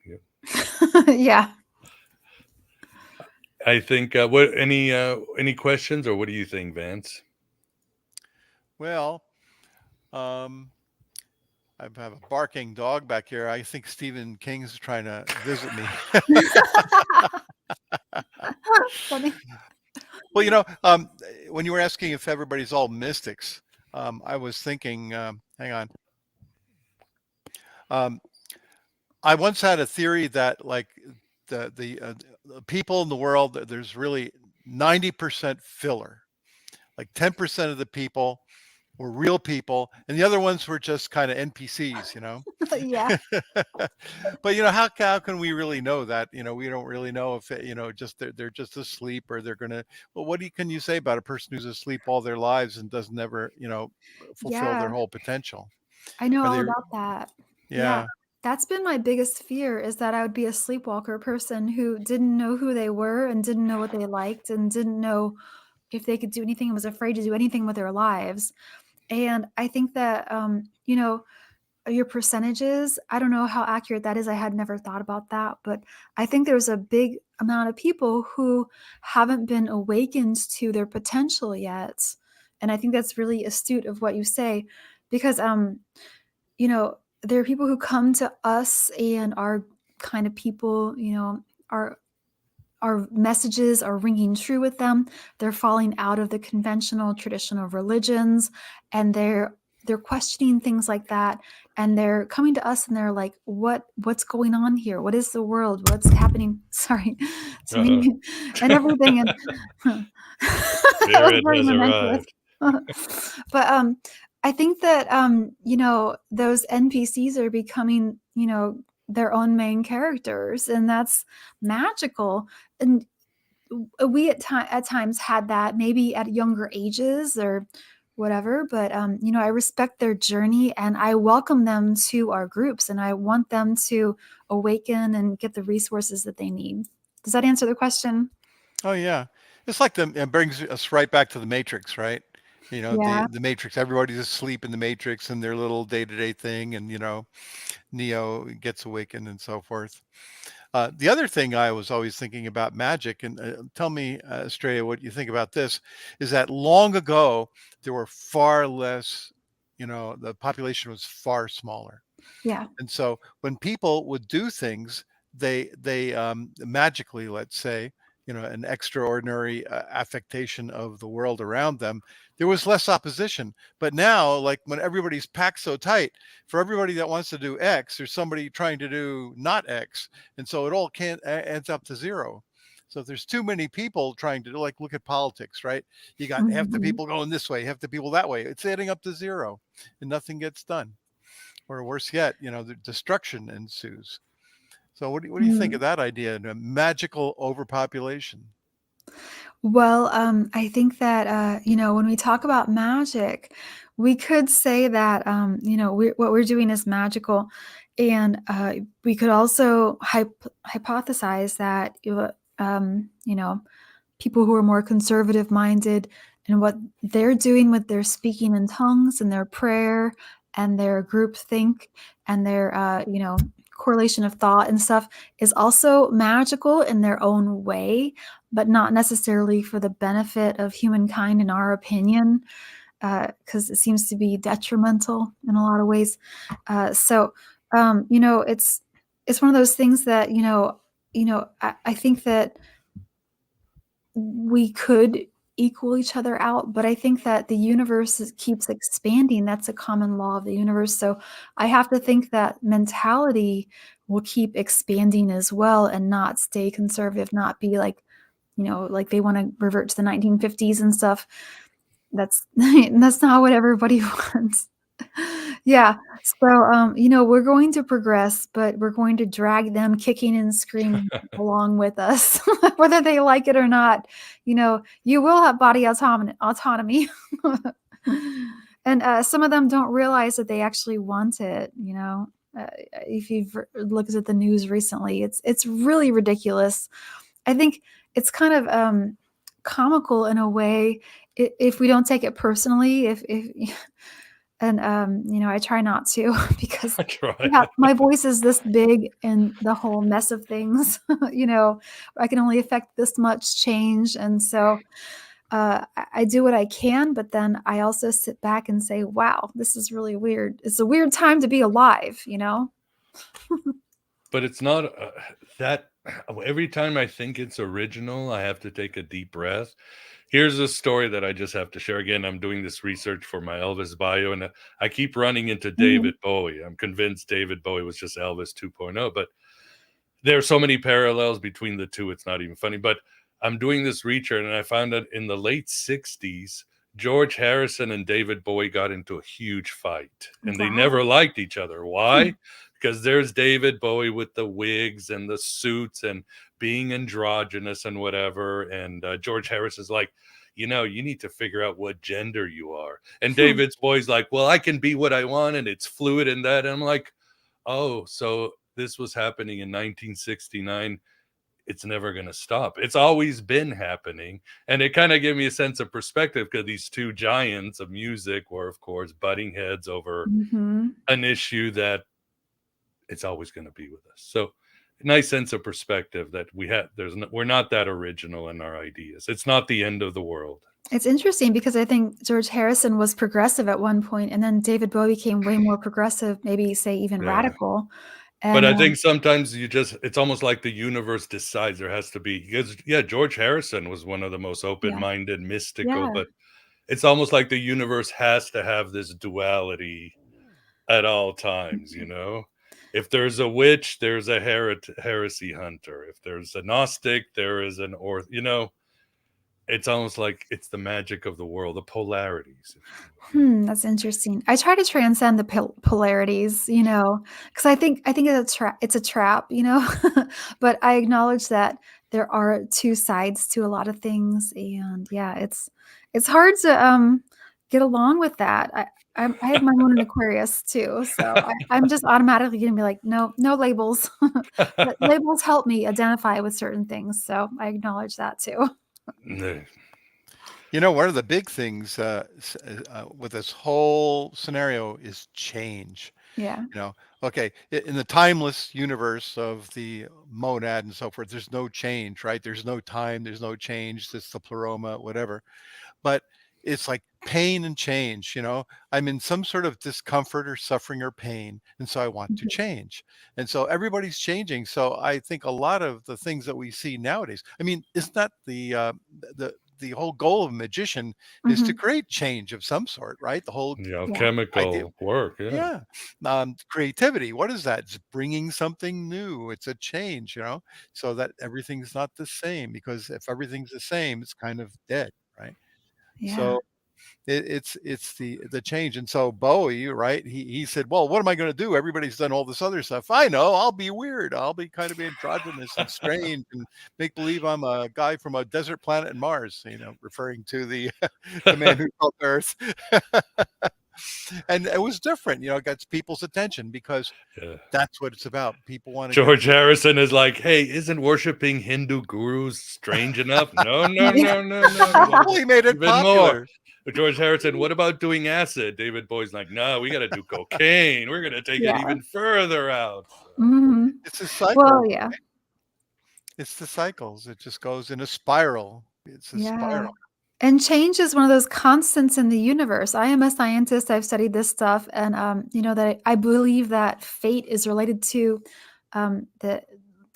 Yeah. I think what any questions, or what do you think, Vance? Well, I have a barking dog back here. I think Stephen King's trying to visit me. Funny. Well, when you were asking if everybody's all mystics, I was thinking, hang on. I once had a theory that like the people in the world, there's really 90% filler. Like 10% of the people were real people, and the other ones were just kind of NPCs, you know. Yeah. But you know, how can we really know that? You know, we don't really know if you know, just they're just asleep, or they're gonna. Well, what can you say about a person who's asleep all their lives and doesn't ever, you know, fulfill their Yeah. whole potential? I know Are all they? about that. Yeah. Yeah. That's been my biggest fear is that I would be a sleepwalker person who didn't know who they were and didn't know what they liked and didn't know if they could do anything and was afraid to do anything with their lives. And I think that, your percentages, I don't know how accurate that is. I had never thought about that, but I think there's a big amount of people who haven't been awakened to their potential yet. And I think that's really astute of what you say because there are people who come to us and are kind of people, our messages are ringing true with them. They're falling out of the conventional traditional religions and they're questioning things like that and they're coming to us and they're like what's going on here? What is the world? What's happening? Sorry to Uh-huh. me and everything and that was Spirit very has momentous. arrived. But I think that those NPCs are becoming, their own main characters and that's magical. And we at times had that maybe at younger ages or whatever, but I respect their journey and I welcome them to our groups and I want them to awaken and get the resources that they need. Does that answer the question? Oh yeah, it's like it brings us right back to the Matrix, right? You know, Yeah. the Matrix. Everybody's asleep in the Matrix and their little day-to-day thing, and you know, Neo gets awakened and so forth. The other thing I was always thinking about magic, and tell me, Astrea, what you think about this, is that long ago there were far less. You know, the population was far smaller. Yeah. And so when people would do things, they magically, let's say, you know, an extraordinary affectation of the world around them, there was less opposition. But now, like when everybody's packed so tight, for everybody that wants to do X, there's somebody trying to do not X, and so it all can't adds up to zero. So if there's too many people trying to do, like, look at politics, right? You got half the Mhm. people going this way, half the people that way. It's adding up to zero, and nothing gets done. Or worse yet, you know, the destruction ensues. So what do you think Mm. of that idea, a magical overpopulation? Well, I think that, when we talk about magic, we could say that, what we're doing is magical. And we could also hypothesize that, people who are more conservative minded and what they're doing with their speaking in tongues and their prayer and their group think and their, correlation of thought and stuff is also magical in their own way but not necessarily for the benefit of humankind in our opinion, because it seems to be detrimental in a lot of ways. It's one of those things that I think that we could equal each other out, but I think that the universe keeps expanding. That's a common law of the universe. So I have to think that mentality will keep expanding as well and not stay conservative, not be like like they want to revert to the 1950s and stuff. That's that's not what everybody wants. Yeah. So, we're going to progress, but we're going to drag them kicking and screaming along with us, whether they like it or not. You will have body autonomy. And some of them don't realize that they actually want it. If you've looked at the news recently, it's really ridiculous. I think it's kind of comical in a way if we don't take it personally. If and I try not to because I try. yeah, my voice is this big in the whole mess of things. I can only affect this much change, and so I do what I can. But then I also sit back and say, "Wow, this is really weird. It's a weird time to be alive." But it's not that every time I think it's original, I have to take a deep breath. Here's a story that I just have to share. Again, I'm doing this research for my Elvis bio, and I keep running into Mhm. David Bowie. I'm convinced David Bowie was just Elvis 2.0, but there are so many parallels between the two. It's not even funny. But I'm doing this research, and I found that in the late 60s, George Harrison and David Bowie got into a huge fight, and they Wow. never liked each other. Why? Because there's David Bowie with the wigs and the suits and being androgynous and whatever, and George Harris is like, you need to figure out what gender you are. And David's Bowie's like, well, I can be what I want, and it's fluid and that. And I'm like, oh, so this was happening in 1969. It's never going to stop. It's always been happening. And it kind of gave me a sense of perspective, because these two giants of music were, of course, butting heads over an issue that it's always going to be with us. So nice sense of perspective that we're not that original in our ideas. It's not the end of the world. It's interesting because I think George Harrison was progressive at one point, and then David Bowie became way more progressive, maybe say even radical. But And I think sometimes it's almost like the universe decides there has to be, because George Harrison was one of the most open-minded, mystical, but it's almost like the universe has to have this duality at all times, If there's a witch, there's a heresy hunter. If there's a Gnostic, there is an it's almost like it's the magic of the world, the polarities. That's interesting. I try to transcend the polarities, because I think it's a trap, but I acknowledge that there are two sides to a lot of things, and it's hard to get along with that. I have my moon in Aquarius too, so I'm just automatically gonna be like, no labels. But labels help me identify with certain things, so I acknowledge that too. One of the big things with this whole scenario is change. Yeah. Okay, in the timeless universe of the monad and so forth, there's no change, right? There's no time, there's no change. It's the pleroma, whatever. But it's like pain and change. I'm in some sort of discomfort or suffering or pain, and so I want to change. And so everybody's changing. So I think a lot of the things that we see nowadays, I mean, isn't that the whole goal of a magician is to create change of some sort, right? The whole chemical idea. work. Creativity, what is that? It's bringing something new. It's a change, so that everything's not the same, because if everything's the same, it's kind of dead, right? Yeah. So it's the change. And so Bowie, right, he said, well, what am I going to do? Everybody's done all this other stuff. I know, I'll be weird. I'll be kind of androgynous and strange and make believe I'm a guy from a desert planet in Mars, referring to the the man who built Earth. And it was different, it got people's attention, because that's what it's about. People want to George Harrison is like, hey, isn't worshiping Hindu gurus strange enough? No. Well, he made it even popular. More. George Harrison, what about doing acid? David Bowie's like, no, we got to do cocaine. We're going to take it even further out. It's a cycle. Well, right? It's the cycles. It just goes in a spiral. It's a spiral. And change is one of those constants in the universe. I am a scientist. I've studied this stuff, and that I believe that fate is related to the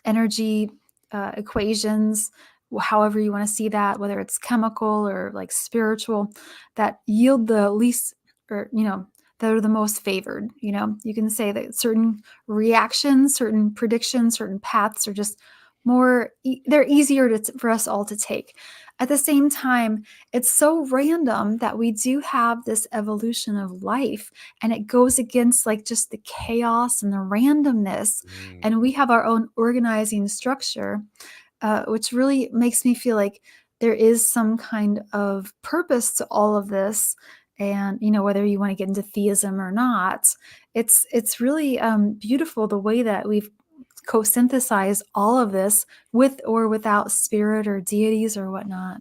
energy equations, however you want to see that, whether it's chemical or like spiritual, that yield the least, or that are the most favored. You can say that certain reactions, certain predictions, certain paths are just more. They're easier for us all to take. At the same time, it's so random that we do have this evolution of life, and it goes against like just the chaos and the randomness. And we have our own organizing structure, which really makes me feel like there is some kind of purpose to all of this. And, whether you want to get into theism or not, it's really beautiful the way that we've co-synthesize all of this with or without spirit or deities or whatnot.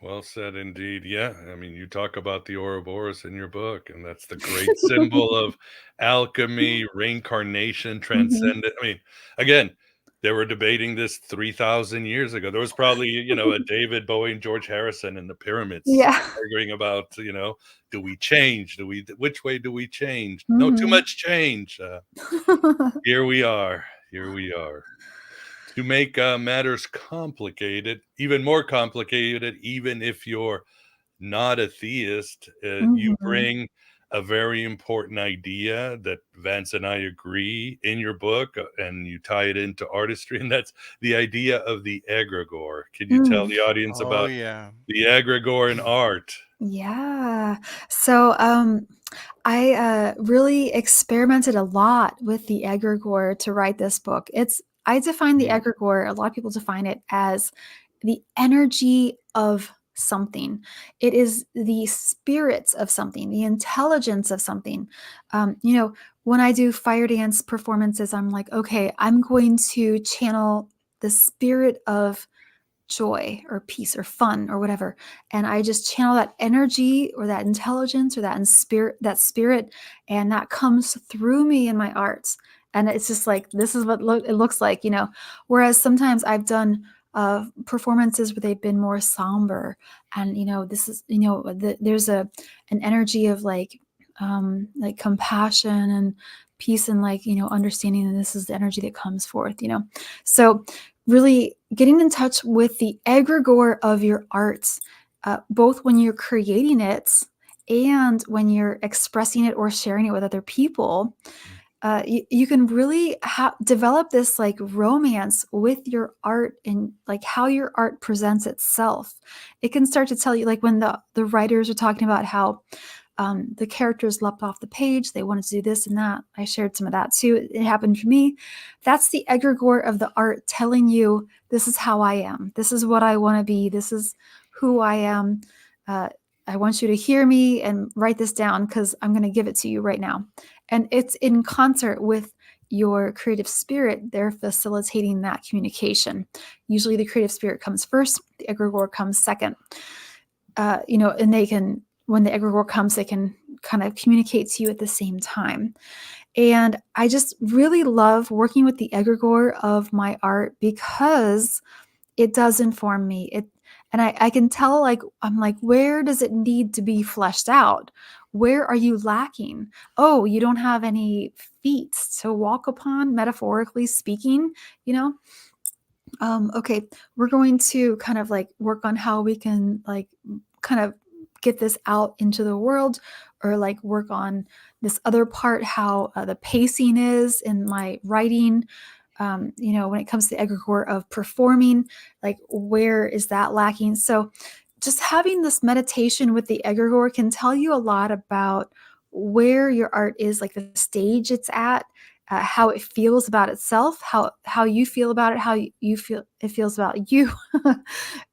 Well said indeed. Yeah. I mean, you talk about the Ouroboros in your book, and that's the great symbol of alchemy, reincarnation, transcendent. I mean, again, they were debating this 3,000 years ago. There was probably, a David Bowie and George Harrison in the pyramids arguing about, do we change? Which way do we change? No, too much change. Here we are. To make matters complicated, even more complicated, even if you're not a theist, you bring a very important idea that Vance and I agree in your book, and you tie it into artistry, and that's the idea of the egregore. Can you tell the audience Oh about yeah. the egregore in art? Yeah. So I really experimented a lot with the egregore to write this book. I define the egregore, a lot of people define it as the energy of something. It is the spirits of something, the intelligence of something. When I do fire dance performances, I'm like, okay, I'm going to channel the spirit of joy or peace or fun or whatever, and I just channel that energy or that intelligence or that spirit, and that comes through me in my arts. And it's just like, this is what it looks like, whereas sometimes I've done performances where they've been more somber, and this is there's an energy of like compassion and peace, and understanding that this is the energy that comes forth. So really getting in touch with the egregore of your arts, both when you're creating it and when you're expressing it or sharing it with other people. You can really develop this like romance with your art and like how your art presents itself. It can start to tell you, like when the writers are talking about how the characters leapt off the page, they wanted to do this and that. I shared some of that too. It happened for me. That's the egregore of the art telling you, this is how I am. This is what I want to be. This is who I am. I want you to hear me and write this down because I'm going to give it to you right now. And it's in concert with your creative spirit. They're facilitating that communication. Usually the creative spirit comes first, the egregore comes second. And they can, when the egregore comes, they can kind of communicate to you at the same time. And I just really love working with the egregore of my art because it does inform me. And I can tell, like, I'm like, where does it need to be fleshed out? Where are you lacking? Oh, you don't have any feet to walk upon, metaphorically speaking, okay, we're going to kind of like work on how we can like kind of get this out into the world, or like work on this other part, how the pacing is in my writing. When it comes to the egregore of performing, like where is that lacking? So just having this meditation with the egregore can tell you a lot about where your art is, like the stage it's at, how it feels about itself, how you feel about it, how you feel it feels about you.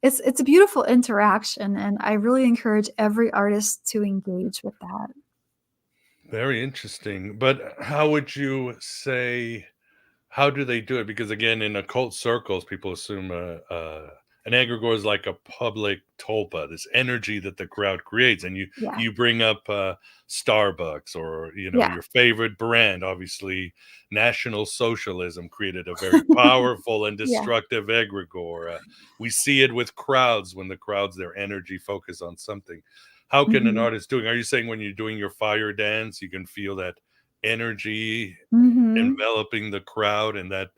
It's a beautiful interaction, and I really encourage every artist to engage with that. Very interesting. But how would you say, how do they do it? Because again, in occult circles, people assume an egregore is like a public tulpa, this energy that the crowd creates. And Yeah. you bring up Starbucks, or Yeah. your favorite brand. Obviously, National Socialism created a very powerful and Yeah. destructive egregore. We see it with crowds, when the crowds, their energy focus on something. How can an Mhm. artist doing? Are you saying when you're doing your fire dance, you can feel that energy Mhm. enveloping the crowd, and that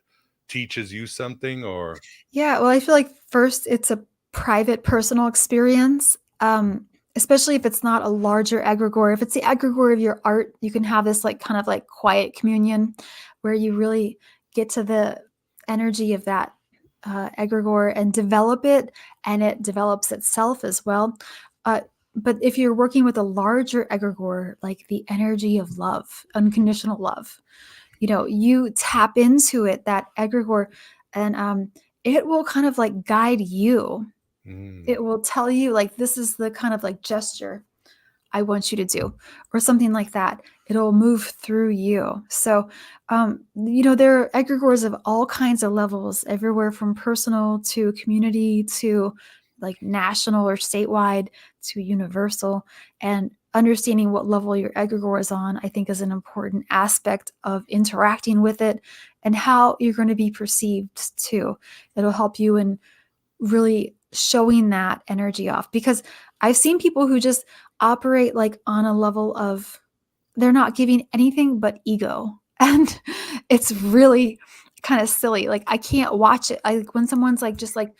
teaches you something? Or Yeah, well, I feel like first it's a private personal experience, especially if it's not a larger egregore. If it's the egregore of your art, you can have this like kind of like quiet communion where you really get to the energy of that egregore and develop it, and it develops itself as well. Uh, but if you're working with a larger egregore, like the energy of love, unconditional love, you tap into it, that egregore, and it will kind of like guide you. It will tell you, like, this is the kind of like gesture I want you to do, or something like that. It'll move through you. So, there are egregores of all kinds of levels, everywhere from personal to community to like national or statewide to universal. And understanding what level your egregore is on, I think, is an important aspect of interacting with it and how you're going to be perceived too. It'll help you in really showing that energy off, because I've seen people who just operate like on a level of, they're not giving anything but ego. And it's really kind of silly. Like, I can't watch it. Like when someone's like, just like,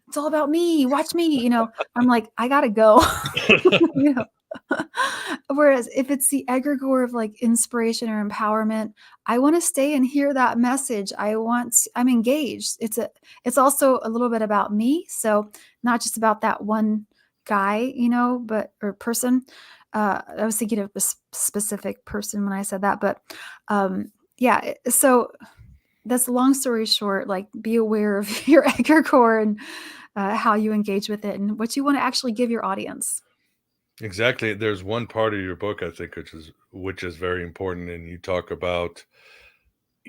it's all about me, watch me, I'm like, I gotta go. you know Whereas if it's the egregore of like inspiration or empowerment, I want to stay and hear that message. I'm engaged. It's also a little bit about me. So not just about that one guy, or person. I was thinking of a specific person when I said that, but yeah. So that's long story short, like be aware of your egregore and how you engage with it and what you want to actually give your audience. Exactly. There's one part of your book, I think, which is very important, and you talk about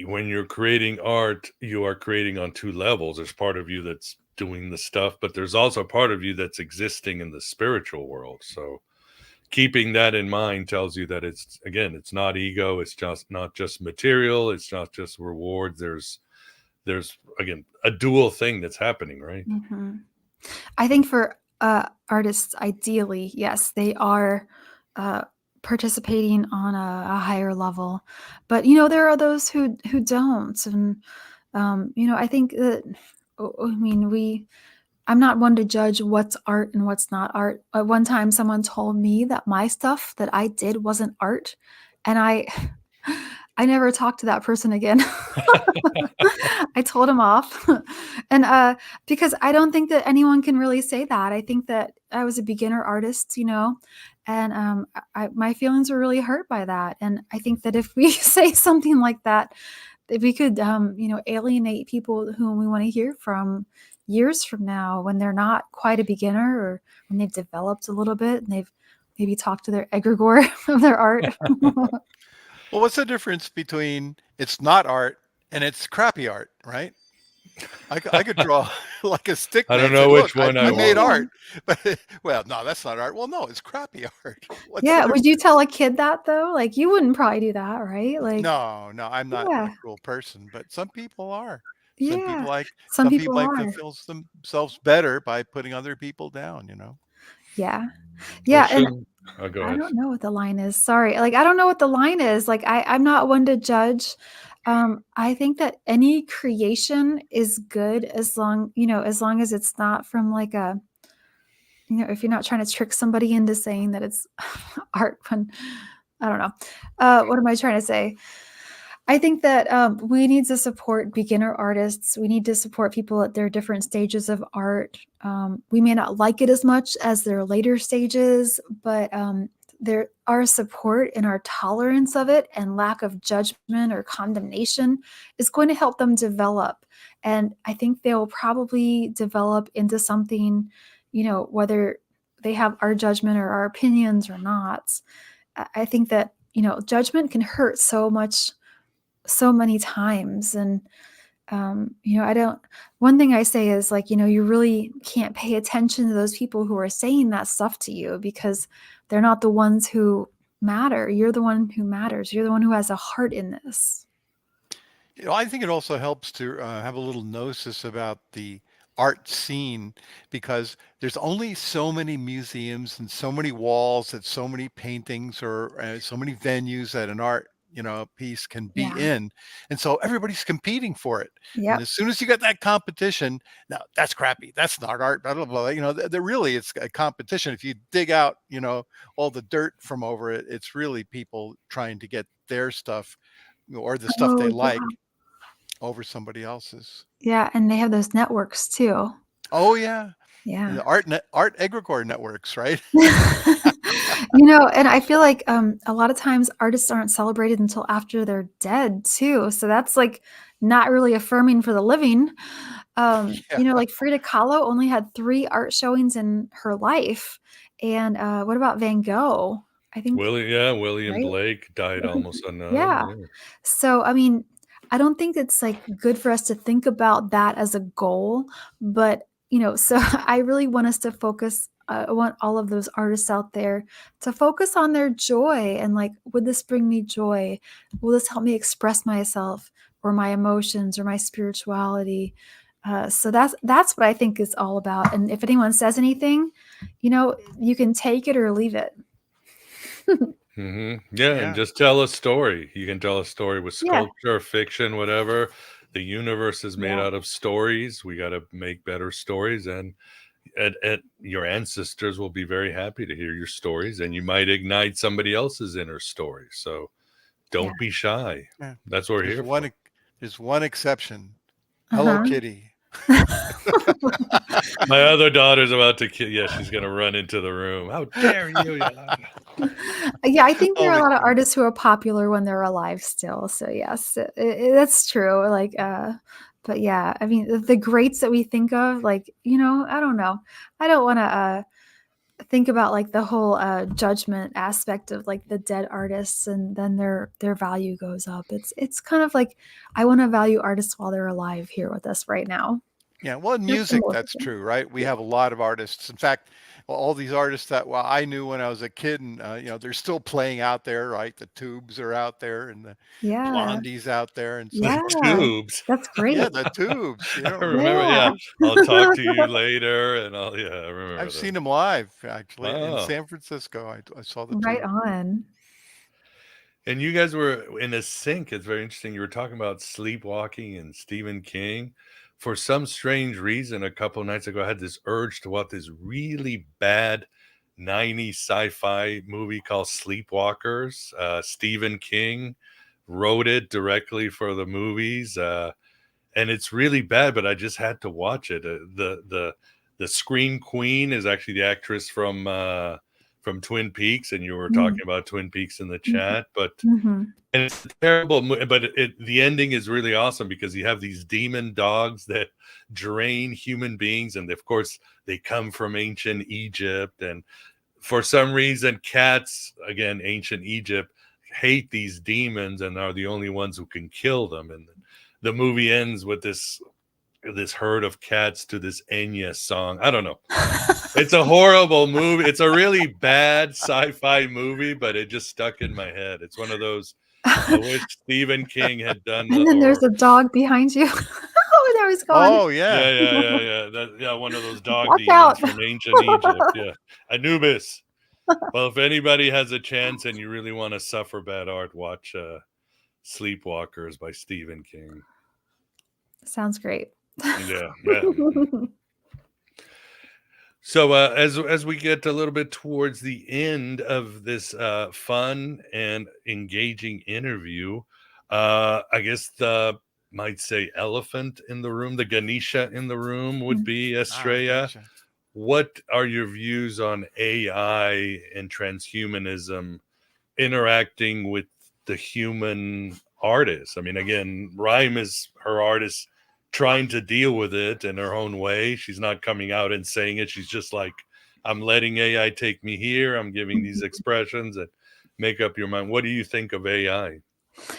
when you're creating art, you are creating on two levels. There's part of you that's doing the stuff, but there's also part of you that's existing in the spiritual world. So keeping that in mind tells you that it's not ego, it's just not just material, it's not just reward. There's again a dual thing that's happening, right? Mm-hmm. I think for artists, ideally, yes, they are participating on a higher level. But there are those who don't, and I think that I'm not one to judge what's art and what's not art. At one time, someone told me that my stuff that I did wasn't art, and I I never talked to that person again. I told him off. And because I don't think that anyone can really say that. I think that I was a beginner artist, and my feelings were really hurt by that. And I think that if we say something like that we could, alienate people whom we want to hear from years from now when they're not quite a beginner or when they've developed a little bit and they've maybe talked to their egregore of their art. Well, what's the difference between it's not art and it's crappy art, right? I could draw like a stick I man don't and know say, which look, one I I made want. art. But, well, no, that's not art. Well, no, it's crappy art. What's the Yeah, would you difference? tell a kid that though? Like you wouldn't probably do that, right? Like, No, no, I'm not a yeah, cruel person, but some people are. yeah. Some Some people people like are. fulfills themselves better by putting other people down. Yeah. Well, Yeah. And shouldn't go I ahead. don't know what the line is. Sorry. Like, I don't know what the line is. Like, I'm not one to judge. I think that any creation is good as long as it's not from like if you're not trying to trick somebody into saying that it's art when, I don't know. What am I trying to say? I think that we need to support beginner artists. We need to support people at their different stages of art. We may not like it as much as their later stages, but there our support and our tolerance of it and lack of judgment or condemnation is going to help them develop. And I think they'll probably develop into something, whether they have our judgment or our opinions or not. I think that, judgment can hurt so many times. And I don't one thing I say is like, you really can't pay attention to those people who are saying that stuff to you because they're not the ones who matter. You're the one who matters. You're the one who has a heart in this. I think it also helps to have a little gnosis about the art scene because there's only so many museums and so many walls that so many paintings or so many venues that an art piece can be Yeah. in, and so everybody's competing for it. And Yep. as soon as you get that competition, now that's crappy, that's not art, blah blah blah. There really it's a competition. If you dig out all the dirt from over it, it's really people trying to get their stuff or the stuff they Oh, like yeah. over somebody else's. Yeah. And they have those networks too. Oh yeah, Yeah. the art egregore networks, right? And I feel like a lot of times artists aren't celebrated until after they're dead too. So that's like not really affirming for the living. Yeah. Like Frida Kahlo only had 3 art showings in her life. And what about Van Gogh? I think, William right? Blake died almost unknown. Yeah. Yeah. So, I mean, I don't think it's like good for us to think about that as a goal, but so I really want us to focus. I want all of those artists out there to focus on their joy and like, would this bring me joy? Will this help me express myself or my emotions or my spirituality? So that's what I think is all about. And if anyone says anything, you can take it or leave it. Yeah, and Yeah. just tell a story. You can tell a story with Yeah. sculpture, fiction, whatever. The universe is made Yeah. out of stories. We got to make better stories, and your ancestors will be very happy to hear your stories, and you might ignite somebody else's inner story. So don't be shy. Yeah. That's what we're here for. There's one exception. Hello, Uh-huh. Kitty. My other daughter's about to kill. Yeah, she's gonna run into the room. How dare you? Yeah, I think there are a Only lot of kidding. artists who are popular when they're alive still. So yes, that's true. Like, but yeah, I mean, the greats that we think of, like, I don't know. I don't want to think about like the whole judgment aspect of like the dead artists, and then their value goes up. It's kind of like I want to value artists while they're alive here with us right now. Yeah, well, in That's the music, most that's thing. true, right? We Yeah. have a lot of artists. In fact, all these artists that I knew when I was a kid, and they're still playing out there, right? The Tubes are out there, and the Yeah. Blondies out there, and so Yeah. The Tubes. That's yeah, great. the Tubes. You I don't remember? remember. Yeah. Yeah, I'll talk to you later, and I remember I've them. seen them live actually in Wow. San Francisco. I saw the Right Tubes. on. And you guys were in a sync. It's very interesting. You were talking about Sleepwalking and Stephen King. For some strange reason, a couple of nights ago, I had this urge to watch this really bad 90s sci-fi movie called Sleepwalkers. Stephen King wrote it directly for the movies, and it's really bad. But I just had to watch it. The Scream Queen is actually the actress from Twin Peaks, and you were talking about Twin Peaks in the chat, but Mm-hmm. and it's a terrible, but the ending is really awesome because you have these demon dogs that drain human beings, and of course they come from ancient Egypt, and for some reason cats, again ancient Egypt, hate these demons and are the only ones who can kill them, and the movie ends with this herd of cats to this Enya song. I don't know. It's a horrible movie. It's a really bad sci-fi movie, but it just stuck in my head. It's one of those I wish Stephen King had done And then there's or a dog behind you. Oh, there he's gone. Oh yeah, one of those dog Watch demons out. from ancient Egypt. Yeah. Anubis. Well, if anybody has a chance and you really want to suffer bad art, watch Sleepwalkers by Stephen King. Sounds great. Yeah. So as we get a little bit towards the end of this fun and engaging interview, I guess the might say elephant in the room, the Ganesha in the room would be Astrea. gotcha. What are your views on AI and transhumanism interacting with the human artist? I mean, again, Rhyme is her artist trying to deal with it in her own way. She's not coming out and saying it. She's just like, I'm letting AI take me here. I'm giving these expressions and make up your mind. What do you think of AI?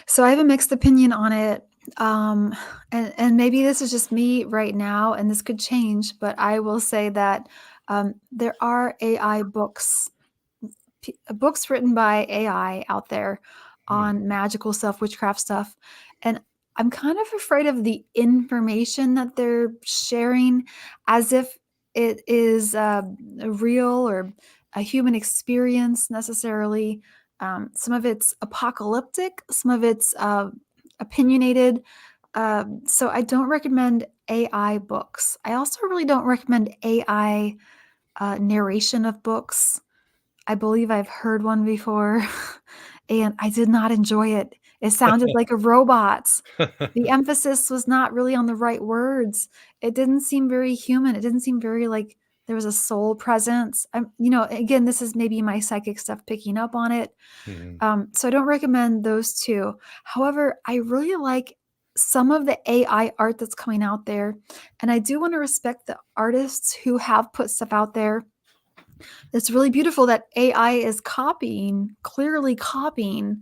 So I have a mixed opinion on it. And maybe this is just me right now, and this could change, but I will say that there are AI books, books written by AI out there on magical stuff, witchcraft stuff. And I'm kind of afraid of the information that they're sharing as if it is a real or a human experience necessarily. Some of it's apocalyptic, some of it's opinionated. So I don't recommend AI books. I also really don't recommend AI narration of books. I believe I've heard one before, and I did not enjoy it. It sounded like a robot. The emphasis was not really on the right words. It didn't seem very human. It didn't seem very like there was a soul presence. Again, this is maybe my psychic stuff picking up on it. So I don't recommend those two. However, I really like some of the AI art that's coming out there. And I do want to respect the artists who have put stuff out there. It's really beautiful that AI is clearly copying.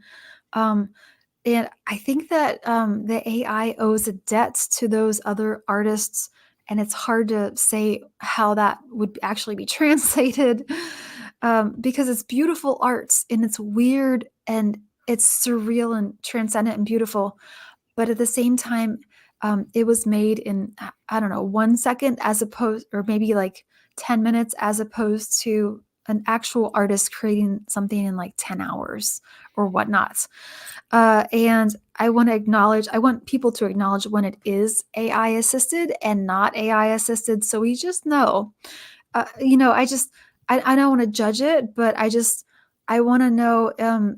And I think that the AI owes a debt to those other artists, and it's hard to say how that would actually be translated because it's beautiful arts and it's weird and it's surreal and transcendent and beautiful. But at the same time, it was made in, I don't know, 1 second as opposed, or maybe like 10 minutes as opposed to an actual artist creating something in like 10 hours or whatnot. And I want people to acknowledge when it is AI assisted and not AI assisted. So we just know. you know, I don't want to judge it, but I want to know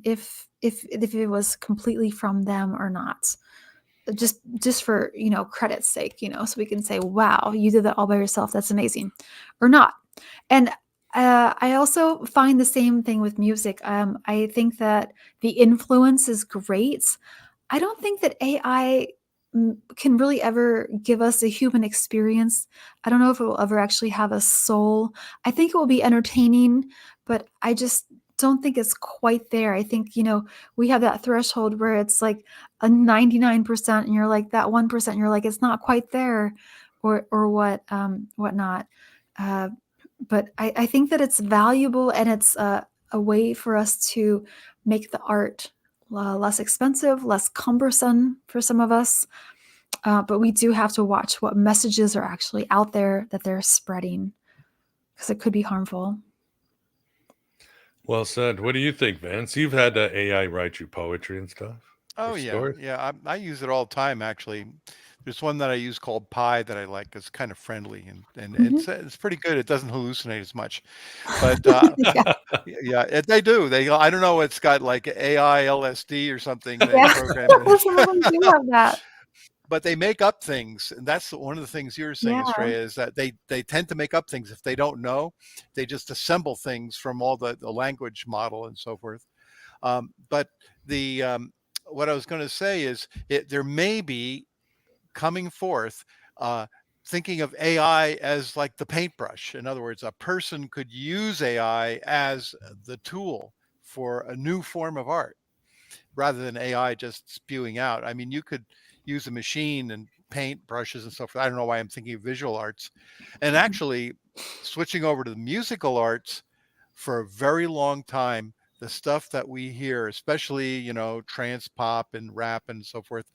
if it was completely from them or not. Just for, you know, credit's sake, you know, so we can say, wow, you did that all by yourself. That's amazing, or not. And I also find the same thing with music. I think that the influence is great. I don't think that AI can really ever give us a human experience. I don't know if it will ever actually have a soul. I think it will be entertaining, but I just don't think it's quite there. I think, you know, we have that threshold where it's like a 99% and you're like that 1%, and you're like, it's not quite there, or whatnot. Uh, but I think that it's valuable, and it's a way for us to make the art less expensive, less cumbersome for some of us. But we do have to watch what messages are actually out there that they're spreading, because it could be harmful. Well said. What do you think, Vance? You've had AI write you poetry and stuff? Oh Or yeah, stories? yeah. I use it all the time actually. There's one that I use called Pi that I like. It's kind of friendly and Mhm. it's pretty good. It doesn't hallucinate as much, but Yeah, yeah, they do. They I don't know. It's got like AI LSD or something. They yeah. program it, Some of them do have that. but they make up things, and that's one of the things you were saying, Yeah. Astrea, is that they tend to make up things if they don't know. They just assemble things from all the language model and so forth. But the what I was going to say is there may be coming forth, uh, thinking of AI as like the paintbrush. In other words, a person could use AI as the tool for a new form of art rather than AI just spewing out. I mean, you could use a machine and paint brushes and so forth. I don't know why I'm thinking of visual arts. And actually, switching over to the musical arts, for a very long time, the stuff that we hear, especially, you know, trance pop and rap and so forth,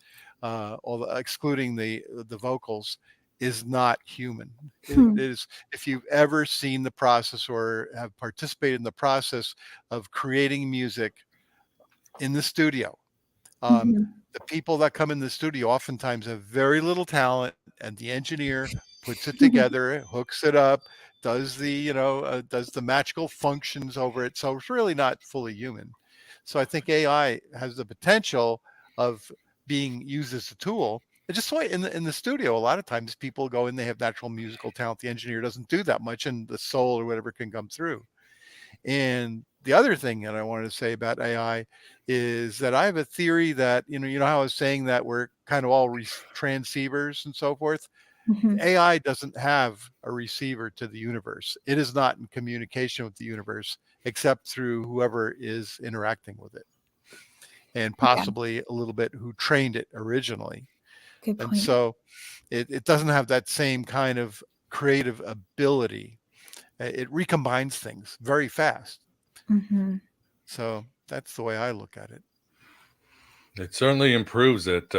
excluding the vocals, is not human. It Hmm. is, if you've ever seen the process or have participated in the process of creating music in the studio, um, Mhm. the people that come in the studio oftentimes have very little talent, and the engineer puts it together, hooks it up, does does the magical functions over it. So it's really not fully human. So I think AI has the potential of being used as a tool. It's just why in the studio, a lot of times people go in, they have natural musical talent. The engineer doesn't do that much, and the soul or whatever can come through. And the other thing that I wanted to say about AI is that I have a theory that, you know how I was saying that we're kind of all transceivers and so forth. Mhm. AI doesn't have a receiver to the universe. It is not in communication with the universe except through whoever is interacting with it, and Yeah, possibly a little bit who trained it originally. good And point. so it doesn't have that same kind of creative ability. It recombines things very fast. Mhm. So that's the way I look at it. It certainly improves it.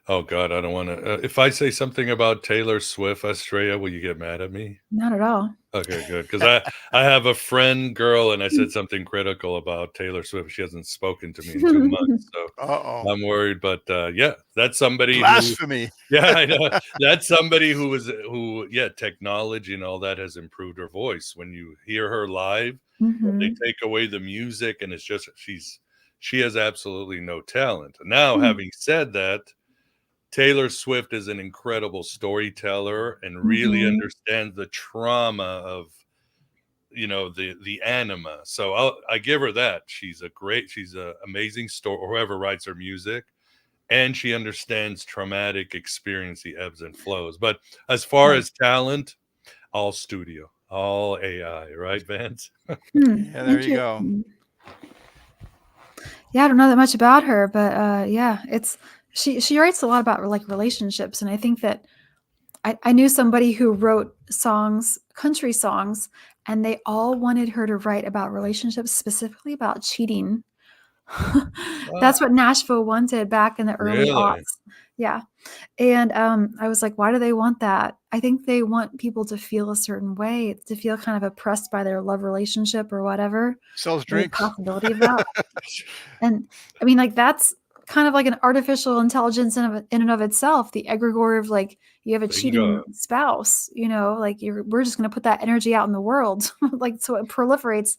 Oh God, I don't want to. If I say something about Taylor Swift, Australia, will you get mad at me? Not at all. Okay, good. Because I have a friend girl, and I said something critical about Taylor Swift. She hasn't spoken to me in 2 months, so Uh-oh. I'm worried. But yeah, that's somebody who. Blasphemy. Yeah, I know. That's somebody yeah, technology and all that has improved her voice. When you hear her live, they Mhm. take away the music, and it's just she has absolutely no talent. Now, Hmm. having said that, Taylor Swift is an incredible storyteller and really Mhm. understands the trauma of the anima. So I give her that. She's a amazing story. Whoever writes her music, and she understands traumatic experience, the ebbs and flows. But as far Yeah. as talent, all studio, all AI, right, Vance? Hmm. Yeah, there you go. Interesting. Yeah, I don't know that much about her, but yeah, it's she writes a lot about like relationships, and I think that I knew somebody who wrote songs, country songs, and they all wanted her to write about relationships, specifically about cheating. That's Ah, what Nashville wanted back in the early really? aughts. Yeah. And I was like, why do they want that? I think they want people to feel a certain way, to feel kind of oppressed by their love relationship or whatever, Sells the drinks. possibility of that. And I mean, like, that's kind of like an artificial intelligence in and of itself. The egregore of like you have a cheating Bingo. spouse, like we're just going to put that energy out in the world, like so it proliferates.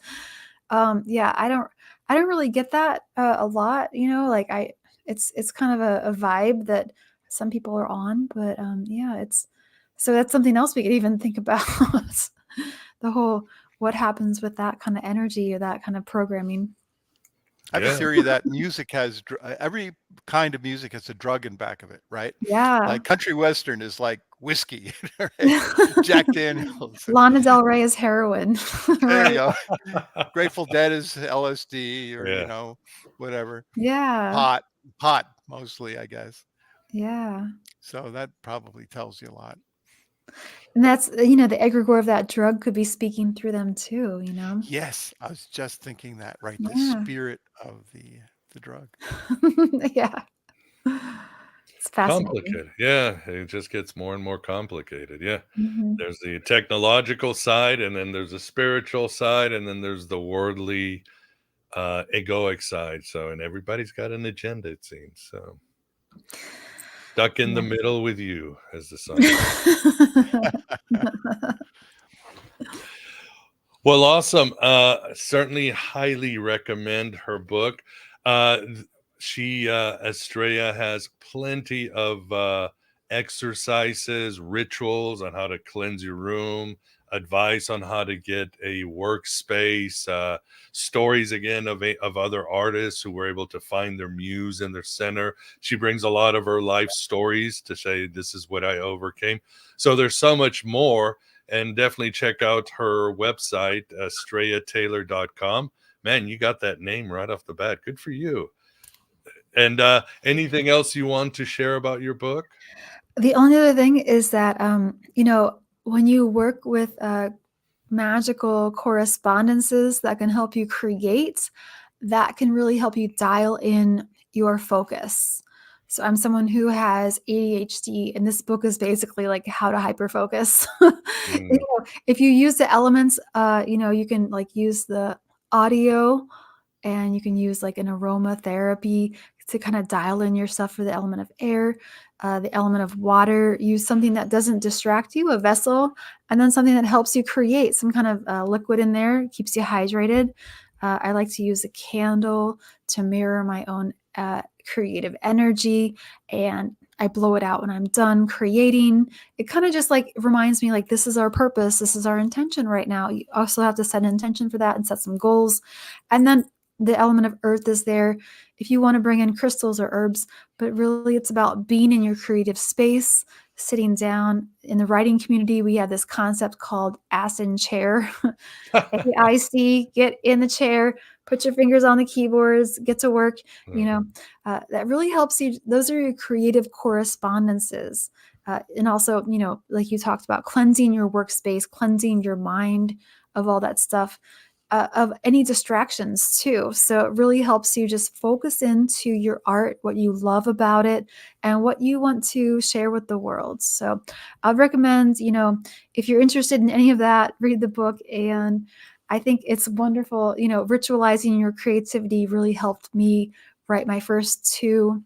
Yeah, I don't really get that a lot, like it's kind of a vibe that some people are on, but yeah, so that's something else we could even think about. The whole what happens with that kind of energy or that kind of programming. I have a Yeah. theory that music has every kind of music has a drug in back of it, right? Yeah. Like country western is like whiskey, right? Jack Daniels. Lana Del Rey is heroin. There you Right. go. Grateful Dead is LSD or Yeah. whatever. Yeah. Pot, pot mostly, I guess. Yeah. So that probably tells you a lot. And that's, the egregore of that drug could be speaking through them too, Yes, I was just thinking that, right? The Yeah. spirit of the drug. Yeah. It's fascinating. Complicated. Yeah. It just gets more and more complicated. Yeah. Mhm. There's the technological side, and then there's the spiritual side, and then there's the worldly, egoic side. So, and everybody's got an agenda, it seems. So, stuck in the Yeah. middle with you, as the song goes. Well, awesome. Certainly highly recommend her book. She, Astrea, has plenty of exercises, rituals on how to cleanse your room, advice on how to get a workspace, stories again of other artists who were able to find their muse in their center. She brings a lot of her life stories to say, this is what I overcame. So there's so much more. And definitely check out her website, AstreaTaylor.com. Man, you got that name right off the bat. Good for you. And anything else you want to share about your book? The only other thing is that, when you work with magical correspondences that can help you create, that can really help you dial in your focus. So I'm someone who has ADHD, and this book is basically like how to hyper focus. Mm. If you use the elements, you can like use the audio, and you can use like an aromatherapy to kind of dial in your stuff for the element of air, the element of water. Use something that doesn't distract you, a vessel, and then something that helps you create some kind of liquid in there, keeps you hydrated. I like to use a candle to mirror my own creative energy, and I blow it out when I'm done creating. It kind of just like reminds me like this is our purpose, this is our intention right now. You also have to set an intention for that and set some goals. And then the element of earth is there if you want to bring in crystals or herbs, but really it's about being in your creative space, sitting down. In the writing community, we have this concept called ass in chair. AIC, get in the chair, put your fingers on the keyboards, get to work. That really helps you. Those are your creative correspondences. And also, like you talked about, cleansing your workspace, cleansing your mind of all that stuff, of any distractions too. So it really helps you just focus into your art, what you love about it, and what you want to share with the world. So I'd recommend, if you're interested in any of that, read the book. And I think it's wonderful. Virtualizing your creativity really helped me write my first two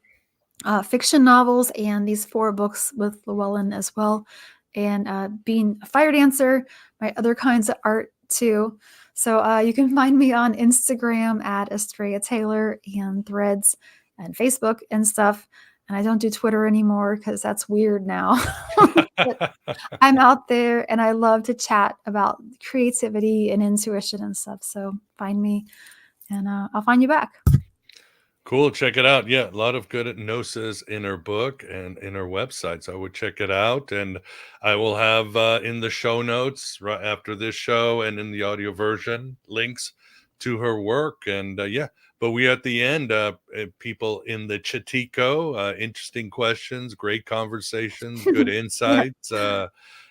fiction novels and these 4 books with Llewellyn as well. And being a fire dancer, my other kinds of art too. So you can find me on Instagram at Astrea Taylor, and Threads and Facebook and stuff. And I don't do Twitter anymore because that's weird now. But I'm out there and I love to chat about creativity and intuition and stuff. So find me and I'll find you back. Cool. Check it out. Yeah, a lot of good gnosis in her book and in her website. So I would check it out. And I will have in the show notes right after this show and in the audio version links to her work. And yeah, but we at the end, people in the Chatico, interesting questions, great conversations, good Yeah. insights. I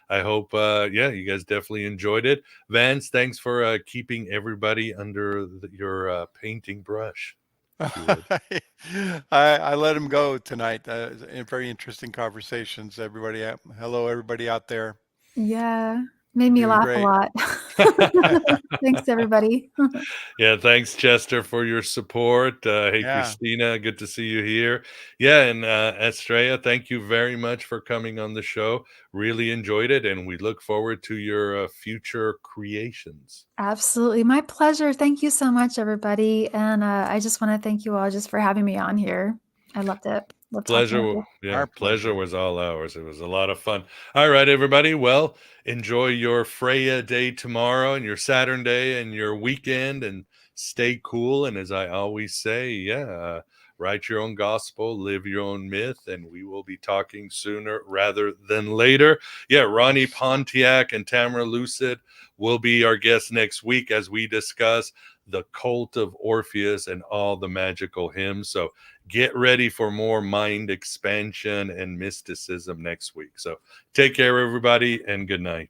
hope, yeah, you guys definitely enjoyed it. Vance, thanks for keeping everybody under your painting brush. If you would. I let him go tonight. Very interesting conversations, everybody. Hello, everybody out there. Yeah. Made me Doing laugh great. a lot. Thanks, everybody. Yeah, thanks, Chester, for your support. Hey, Yeah. Christina, good to see you here. Yeah, and Astrea, thank you very much for coming on the show. Really enjoyed it, and we look forward to your future creations. Absolutely. My pleasure. Thank you so much, everybody. And I just want to thank you all just for having me on here. I loved it. Love talking with Pleasure. you. Yeah, Our pleasure pleasure. was all ours. It was a lot of fun. All right, everybody. Well, enjoy your Freya day tomorrow and your Saturn day and your weekend and stay cool. And as I always say, yeah, write your own gospel, live your own myth, and we will be talking sooner rather than later. Yeah, Ronnie Yes. Pontiac and Tamara Lucid will be our guests next week as we discuss the cult of Orpheus and all the magical hymns. So get ready for more mind expansion and mysticism next week. So take care, everybody, and good night.